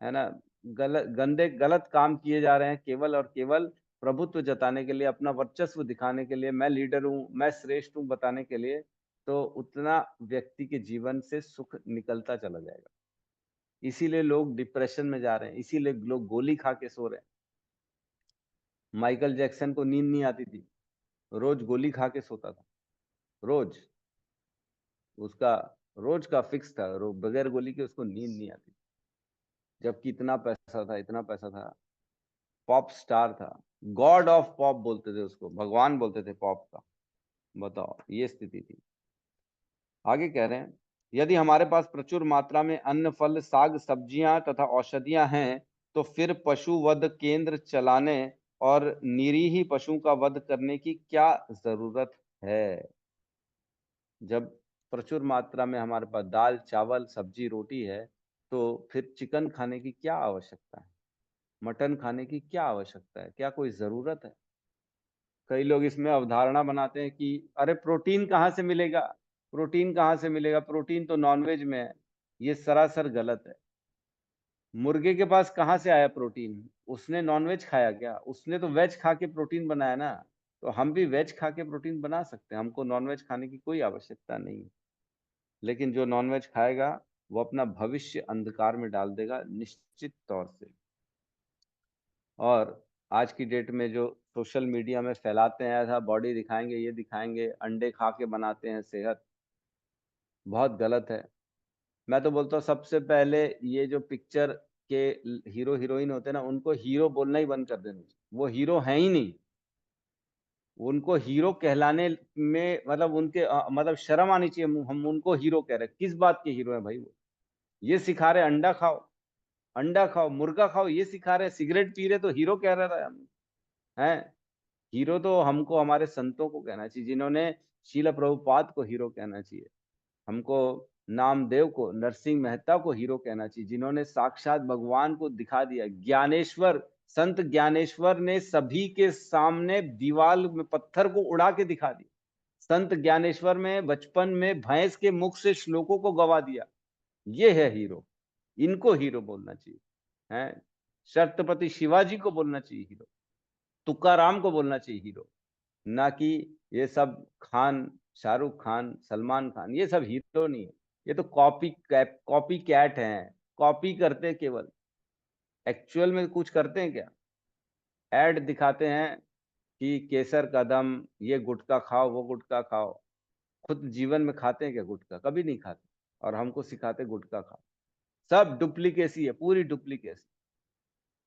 है ना, गलत काम किए जा रहे हैं केवल और केवल प्रभुत्व जताने के लिए, अपना वर्चस्व दिखाने के लिए, मैं लीडर हूं, मैं श्रेष्ठ हूं बताने के लिए। तो उतना व्यक्ति के जीवन से सुख निकलता चला जाएगा। इसीलिए लोग डिप्रेशन में जा रहे हैं, इसीलिए लोग गोली खा के सो रहे हैं। माइकल जैक्सन को नींद नहीं आती थी, रोज गोली खा के सोता था, रोज उसका रोज का फिक्स था, बगैर गोली के उसको नींद नहीं आती, जबकि इतना पैसा था, इतना पैसा था, पॉप स्टार था, गॉड ऑफ पॉप बोलते थे उसको, भगवान बोलते थे पॉप का। बताओ, ये स्थिति थी। आगे कह रहे हैं, यदि हमारे पास प्रचुर मात्रा में अन्न, फल, साग, सब्जियां तथा औषधियां हैं, तो फिर पशु वध केंद्र चलाने और निरीह पशु का वध करने की क्या जरूरत है। जब प्रचुर मात्रा में हमारे पास दाल, चावल, सब्जी, रोटी है, तो फिर चिकन खाने की क्या आवश्यकता है, मटन खाने की क्या आवश्यकता है, क्या कोई जरूरत है। कई लोग इसमें अवधारणा बनाते हैं कि अरे प्रोटीन कहाँ से मिलेगा, प्रोटीन कहाँ से मिलेगा, प्रोटीन तो नॉनवेज में है। ये सरासर गलत है। मुर्गे के पास कहाँ से आया प्रोटीन, उसने नॉनवेज खाया क्या, उसने तो वेज खा के प्रोटीन बनाया ना। तो हम भी वेज खा के प्रोटीन बना सकते हैं, हमको नॉनवेज खाने की कोई आवश्यकता नहीं है। लेकिन जो नॉनवेज खाएगा वो अपना भविष्य अंधकार में डाल देगा निश्चित तौर से। और आज की डेट में जो सोशल मीडिया में फैलाते हैं, ऐसा बॉडी दिखाएंगे, ये दिखाएंगे, अंडे खा के बनाते हैं सेहत, बहुत गलत है। मैं तो बोलता हूँ सबसे पहले ये जो पिक्चर के हीरो हीरोइन होते हैं ना, उनको हीरो बोलना ही बंद कर देना चाहिए। वो हीरो हैं ही नहीं, उनको हीरो कहलाने में मतलब उनके मतलब शर्म आनी चाहिए। हम उनको हीरो कह रहे हैं, किस बात के हीरो हैं भाई वो? ये सिखा रहे अंडा खाओ, अंडा खाओ, मुर्गा खाओ, ये सिखा रहे, सिगरेट पी रहे तो हीरो कह रहा था हम हैं। हीरो तो हमको हमारे संतों को कहना चाहिए, जिन्होंने शील प्रभुपाद को हीरो कहना चाहिए। हमको नामदेव को, नरसिंह मेहता को हीरो कहना चाहिए, जिन्होंने साक्षात भगवान को दिखा दिया। ज्ञानेश्वर, संत ज्ञानेश्वर ने सभी के सामने दीवार में पत्थर को उड़ा के दिखा दिया। संत ज्ञानेश्वर में बचपन में भैंस के मुख से श्लोकों को गवा दिया। ये है हीरो, इनको हीरो बोलना चाहिए। हैं, छत्रपति शिवाजी को बोलना चाहिए हीरो, तुकाराम को बोलना चाहिए हीरो, ना कि ये सब खान, शाहरुख खान, सलमान खान, ये सब हीरो नहीं है। ये तो कॉपी कैट हैं, कॉपी करते हैं केवल, एक्चुअल में कुछ करते हैं क्या? ऐड दिखाते हैं कि केसर कदम, ये गुटखा खाओ, वो गुटखा खाओ। खुद जीवन में खाते हैं क्या गुटखा? कभी नहीं खाते, और हमको सिखाते गुटखा खाओ। सब डुप्लीकेसी है, पूरी डुप्लीकेसी।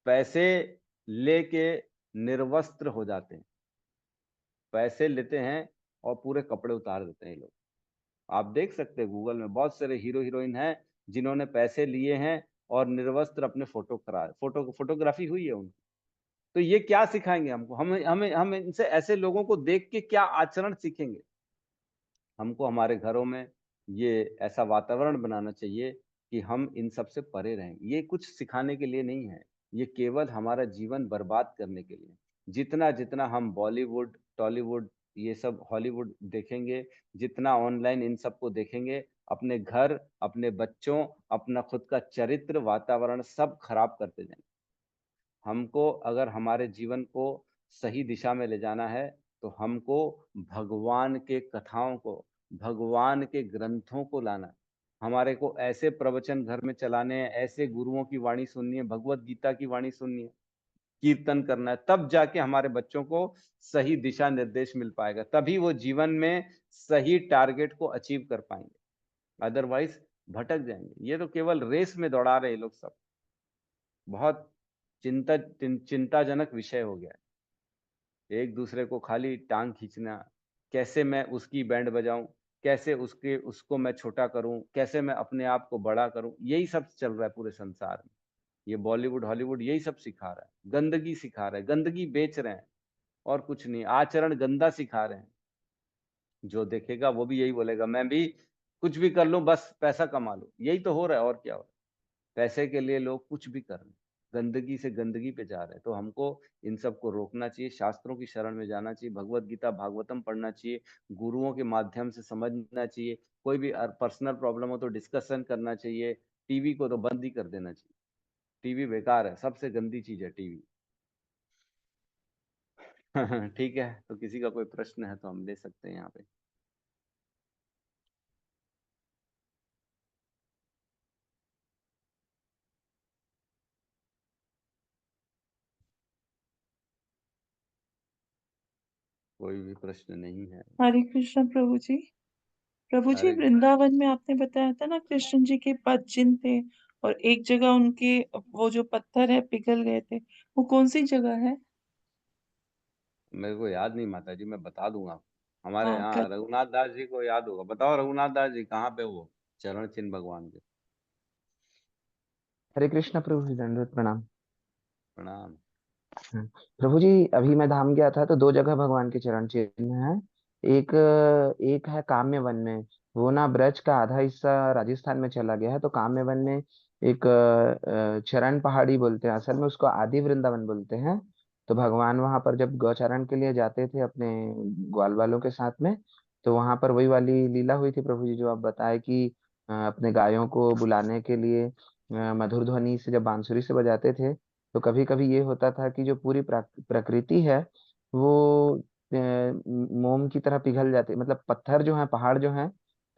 पैसे लेके निर्वस्त्र हो जाते हैं, पैसे लेते हैं और पूरे कपड़े उतार देते हैं लोग। आप देख सकते हैं गूगल में बहुत सारे हीरो हीरोइन हैं जिन्होंने पैसे लिए हैं और निर्वस्त्र अपने फोटोग्राफी हुई है उनकी। तो ये क्या सिखाएंगे हमको? हम इनसे, ऐसे लोगों को देख के क्या आचरण सीखेंगे? हमको हमारे घरों में ये ऐसा वातावरण बनाना चाहिए कि हम इन सब से परे रहें। ये कुछ सिखाने के लिए नहीं है, ये केवल हमारा जीवन बर्बाद करने के लिए। जितना जितना हम बॉलीवुड, टॉलीवुड, ये सब हॉलीवुड देखेंगे, जितना ऑनलाइन इन सबको देखेंगे, अपने घर, अपने बच्चों, अपना खुद का चरित्र, वातावरण सब खराब करते जाएंगे। हमको अगर हमारे जीवन को सही दिशा में ले जाना है, तो हमको भगवान के कथाओं को, भगवान के ग्रंथों को लाना है। हमारे को ऐसे प्रवचन घर में चलाने हैं, ऐसे गुरुओं की वाणी सुननी है, भगवत गीता की वाणी सुननी है, कीर्तन करना है, तब जाके हमारे बच्चों को सही दिशा निर्देश मिल पाएगा। तभी वो जीवन में सही टारगेट को अचीव कर पाएंगे, अदरवाइज भटक जाएंगे। ये तो केवल रेस में दौड़ा रहे लोग सब। बहुत चिंताजनक विषय हो गया है। एक दूसरे को खाली टांग खींचना, कैसे मैं उसकी बैंड बजाऊं, कैसे उसको मैं छोटा करूं, कैसे मैं अपने आप को बड़ा करूं, यही सब चल रहा है पूरे संसार में। ये बॉलीवुड हॉलीवुड यही सब सिखा रहा है, गंदगी सिखा रहा है, गंदगी बेच रहे हैं और कुछ नहीं, आचरण गंदा सिखा रहे हैं। जो देखेगा वो भी यही बोलेगा मैं भी कुछ भी कर लूं, बस पैसा कमा लूं। यही तो हो रहा है, और क्या हो रहा है। पैसे के लिए लोग कुछ भी कर रहे हैं, गंदगी से गंदगी पे जा रहे हैं। तो हमको इन सब को रोकना चाहिए, शास्त्रों की शरण में जाना चाहिए, भगवत गीता भागवतम पढ़ना चाहिए, गुरुओं के माध्यम से समझना चाहिए। कोई भी पर्सनल प्रॉब्लम हो तो डिस्कशन करना चाहिए। टीवी को तो बंद ही कर देना चाहिए। टीवी बेकार है, सबसे गंदी चीज है टीवी। ठीक है, तो किसी का कोई प्रश्न है तो हम ले सकते हैं यहाँ पे। कोई भी प्रश्न नहीं है। हरे कृष्ण प्रभु जी। प्रभु जी, अरे वृंदावन में आपने बताया था ना कृष्ण जी के पद चिन्ह थे, और एक जगह उनके वो जो पत्थर है पिघल गए थे, वो कौन सी जगह है? मेरे को याद नहीं माता जी, मैं बता दूंगा आपको। हमारे हाँ, कर। यहाँ रघुनाथ दास जी को याद होगा। बताओ रघुनाथ दास जी कहाँ पे वो चरण चिन्ह भगवान के। हरे कृष्ण प्रभु जी, दंडवत प्रणाम। प्रणाम। हाँ। प्रभु जी, अभी मैं धाम गया था तो दो जगह भगवान के चरण चिन्ह हैं। एक एक है काम्य वन में। वो ना ब्रज का आधा हिस्सा राजस्थान में चला गया है, तो काम्य वन में एक चरण पहाड़ी बोलते हैं, असल में उसको आदि वृंदावन बोलते हैं। तो भगवान वहां पर जब गौचारण के लिए जाते थे अपने ग्वाल वालों के साथ में, तो वहां पर वही वाली लीला हुई थी प्रभु जी जो आप बताए कि अपने गायों को बुलाने के लिए मधुर ध्वनि से जब बांसुरी से बजाते थे, तो कभी कभी ये होता था कि जो पूरी प्रकृति है वो मोम की तरह पिघल जाती, मतलब पत्थर जो है, पहाड़ जो है।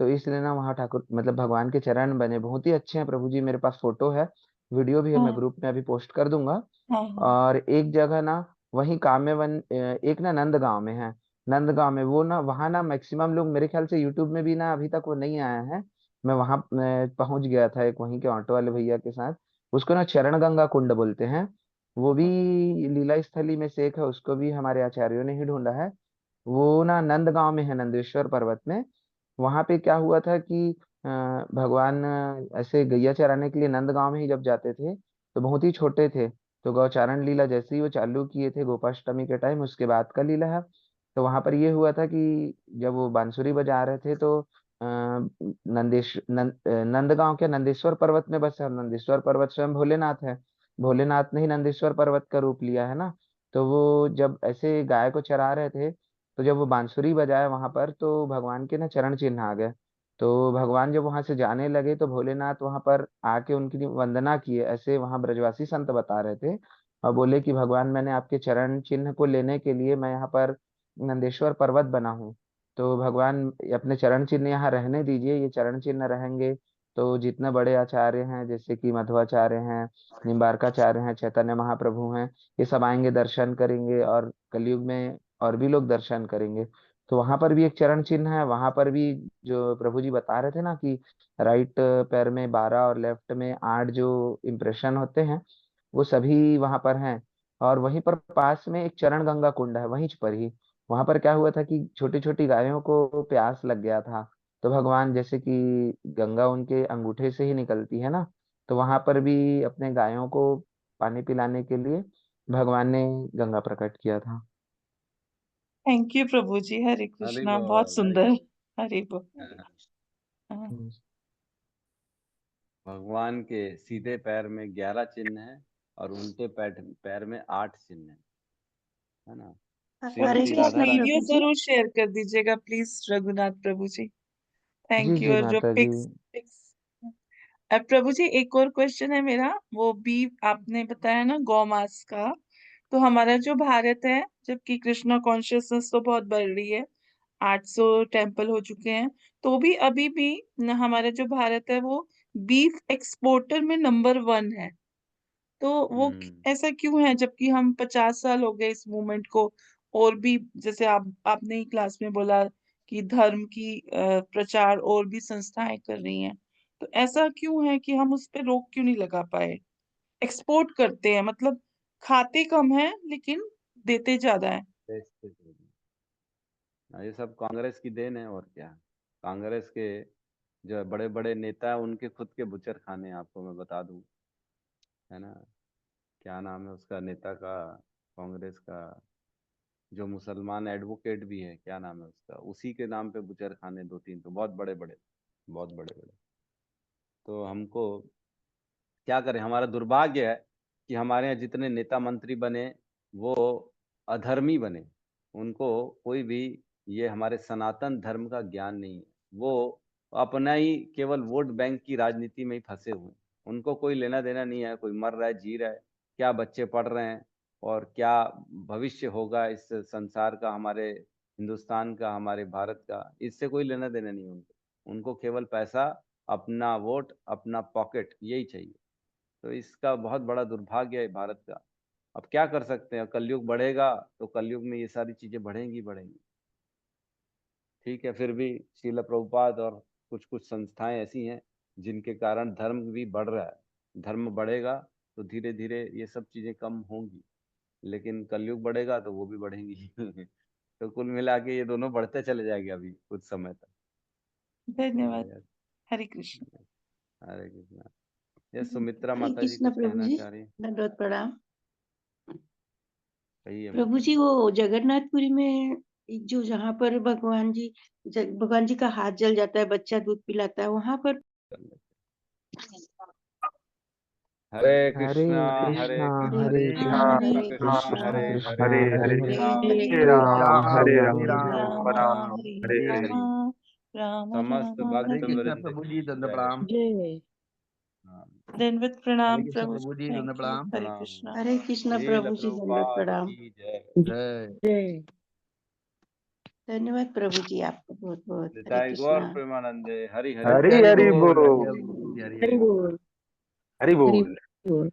तो इसलिए ना वहाँ ठाकुर मतलब भगवान के चरण बने बहुत ही अच्छे हैं प्रभु जी। मेरे पास फोटो है, वीडियो भी है, मैं हाँ, ग्रुप में अभी पोस्ट कर दूंगा। हाँ, हाँ। और एक जगह ना वही काम्यवन एक ना नंदगांव में है। नंदगांव में वो ना वहाँ ना मैक्सिमम लोग मेरे ख्याल से यूट्यूब में भी ना अभी तक वो नहीं आया है। मैं वहां पहुंच गया था एक वहीं के ऑटो वाले भैया के साथ। उसको ना चरण गंगा कुंड बोलते हैं। वो भी लीला स्थली में से एक है, उसको भी हमारे आचार्यों ने ही ढूंढा है। वो ना नंदगांव में है, नंदेश्वर पर्वत में। वहां पे क्या हुआ था कि भगवान ऐसे गैया चराने के लिए नंदगांव में ही जब जाते थे तो बहुत ही छोटे थे। तो गौचारण लीला जैसे ही वो चालू किए थे गोपाष्टमी के टाइम, उसके बाद का लीला है। तो वहां पर ये हुआ था कि जब वो बांसुरी बजा रहे थे तो नंदगांव के नंदेश्वर पर्वत में बसे, और नंदेश्वर पर्वत स्वयं भोलेनाथ है। भोलेनाथ ने ही नंदेश्वर पर्वत का रूप लिया है ना। तो वो जब ऐसे गाय को चरा रहे थे, तो जब वो बांसुरी बजाया वहां पर, तो भगवान के ना चरण चिन्ह आ गए। तो भगवान जब वहां से जाने लगे तो भोलेनाथ वहां पर आके उनकी वंदना किए, ऐसे वहां ब्रजवासी संत बता रहे थे। और बोले कि भगवान, मैंने आपके चरण चिन्ह को लेने के लिए मैं यहाँ पर नंदेश्वर पर्वत बना हूँ। तो भगवान अपने चरण चिन्ह यहाँ रहने दीजिए, ये चरण चिन्ह रहेंगे तो जितने बड़े आचार्य हैं जैसे कि मध्वाचार्य हैं, निम्बारकाचार्य हैं, चैतन्य महाप्रभु हैं, ये सब आएंगे, दर्शन करेंगे, और कलयुग में और भी लोग दर्शन करेंगे। तो वहां पर भी एक चरण चिन्ह है। वहां पर भी जो प्रभु जी बता रहे थे ना कि राइट पैर में 12 और लेफ्ट में 8 जो इम्प्रेशन होते हैं, वो सभी वहां पर हैं। और वहीं पर पास में एक चरण गंगा कुंड है वहीं पर ही। वहां पर क्या हुआ था कि छोटी छोटी गायों को प्यास लग गया था। तो भगवान, जैसे कि गंगा उनके अंगूठे से ही निकलती है ना, तो वहां पर भी अपने गायों को पानी पिलाने के लिए भगवान ने गंगा प्रकट किया था। थैंक यू प्रभु जी। हरे हरि कृष्णा, बहुत बोल हरि सुंदर। बोल। हरे बोल। हाँ, हम्म। भगवान के सीधे पैर में 11 चिन्ह है और उल्टे पैर पैर में 8 चिन्ह है ना। हरे श्रीमती आप राधा कृष्ण रानी। वीडियो प्रभु जी। जरूर शेयर कर दीजिएगा प्लीज रघुनाथ प्रभु जी। जी थैंक यू। जी और जो माता जी। पिक्स अब प्रभु जी, एक और क्वेश्चन है मेरा। वो भी आपने बताया ना गौ मास का, तो हमारा जो भारत है, जबकि कृष्णा कॉन्शियसनेस तो बहुत बढ़ रही है, 800 टेम्पल हो चुके हैं, तो भी अभी भी हमारा जो भारत है वो बीफ एक्सपोर्टर में नंबर 1 है। तो वो हम्म। ऐसा क्यों है, जबकि हम 50 साल हो गए इस मूवमेंट को, और भी जैसे आपने ही क्लास में बोला कि धर्म की प्रचार और भी संस्थाएं कर रही हैं, तो ऐसा क्यों है कि हम उस पे रोक क्यों नहीं लगा पाए? एक्सपोर्ट करते हैं, मतलब खाते कम है लेकिन देते ज्यादा है। देश के ये सब कांग्रेस की देन है और क्या। कांग्रेस के जो बड़े बड़े नेता हैं उनके खुद के बुचर खाने हैं, आपको मैं बता दूं, है ना। क्या नाम है उसका नेता का, कांग्रेस का, जो मुसलमान एडवोकेट भी है, क्या नाम है उसका, उसी के नाम पे बुचर खाने दो तीन तो बहुत बड़े बड़े, बहुत बड़े बड़े। तो हमको क्या करें, हमारा दुर्भाग्य है कि हमारे यहाँ जितने नेता मंत्री बने वो अधर्मी बने। उनको कोई भी ये हमारे सनातन धर्म का ज्ञान नहीं है। वो अपना ही केवल वोट बैंक की राजनीति में ही फंसे हुए हैं। उनको कोई लेना देना नहीं है, कोई मर रहा है जी रहा है, क्या बच्चे पढ़ रहे हैं और क्या भविष्य होगा इस संसार का, हमारे हिंदुस्तान का, हमारे भारत का, इससे कोई लेना देना नहीं है उनको। उनको केवल पैसा, अपना वोट, अपना पॉकेट, यही चाहिए। तो इसका बहुत बड़ा दुर्भाग्य है भारत का। अब क्या कर सकते हैं, कलयुग बढ़ेगा तो कलयुग में ये सारी चीजें बढ़ेंगी बढ़ेंगी। ठीक है, फिर भी श्रील प्रभुपाद और कुछ कुछ संस्थाएं ऐसी हैं जिनके कारण धर्म भी बढ़ रहा है। धर्म बढ़ेगा तो धीरे धीरे ये सब चीजें कम होंगी, लेकिन कलयुग बढ़ेगा तो वो भी बढ़ेंगी। तो कुल मिला के ये दोनों बढ़ते चले जाएंगे अभी कुछ समय तक। धन्यवाद। हरे कृष्ण। हरे कृष्णा। ये सुमित्रा हरे माता जी कृष्ण कुछ प्रभु कहना जी, चाह रही, दंडवत प्रणाम। कहिए प्रभु माता जी, जी। वो जगन्नाथपुरी में जो जहाँ पर भगवान जी का हाथ जल जाता है, बच्चा दूध पिलाता है, वहां पर हरे हरे कृष्णा कृष्णा कृष्णा हरे कृष्णा कृष्णा कृष्णा कृष्ण हरे कृष्ण हरे हरे हरे हरे राम हरे हरे राम राम हरे राम हरि। राम समस्त राम भक्त हरे वृंद प्रभु जी दंड जय। प्रणाम। जय। हाँ, दंडवत हरे प्रणाम कृष्ण प्रभु। प्रभु जी दंड थैंक यू। प्रणाम। हरे प्रणाम। कृष्णा। हरे कृष्ण श्रील प्रभु जी, दंडवत प्रभुपाद प्रणाम। की जय। जय। जय। धन्यवाद प्रभु जी, आपको बहुत बहुत हरे निताई गौर कृष्णा। प्रेमानंदे। हरि हरि हरि बोल। हरि हरि बोल बोल, हरि हरि बोल। हरि बोल।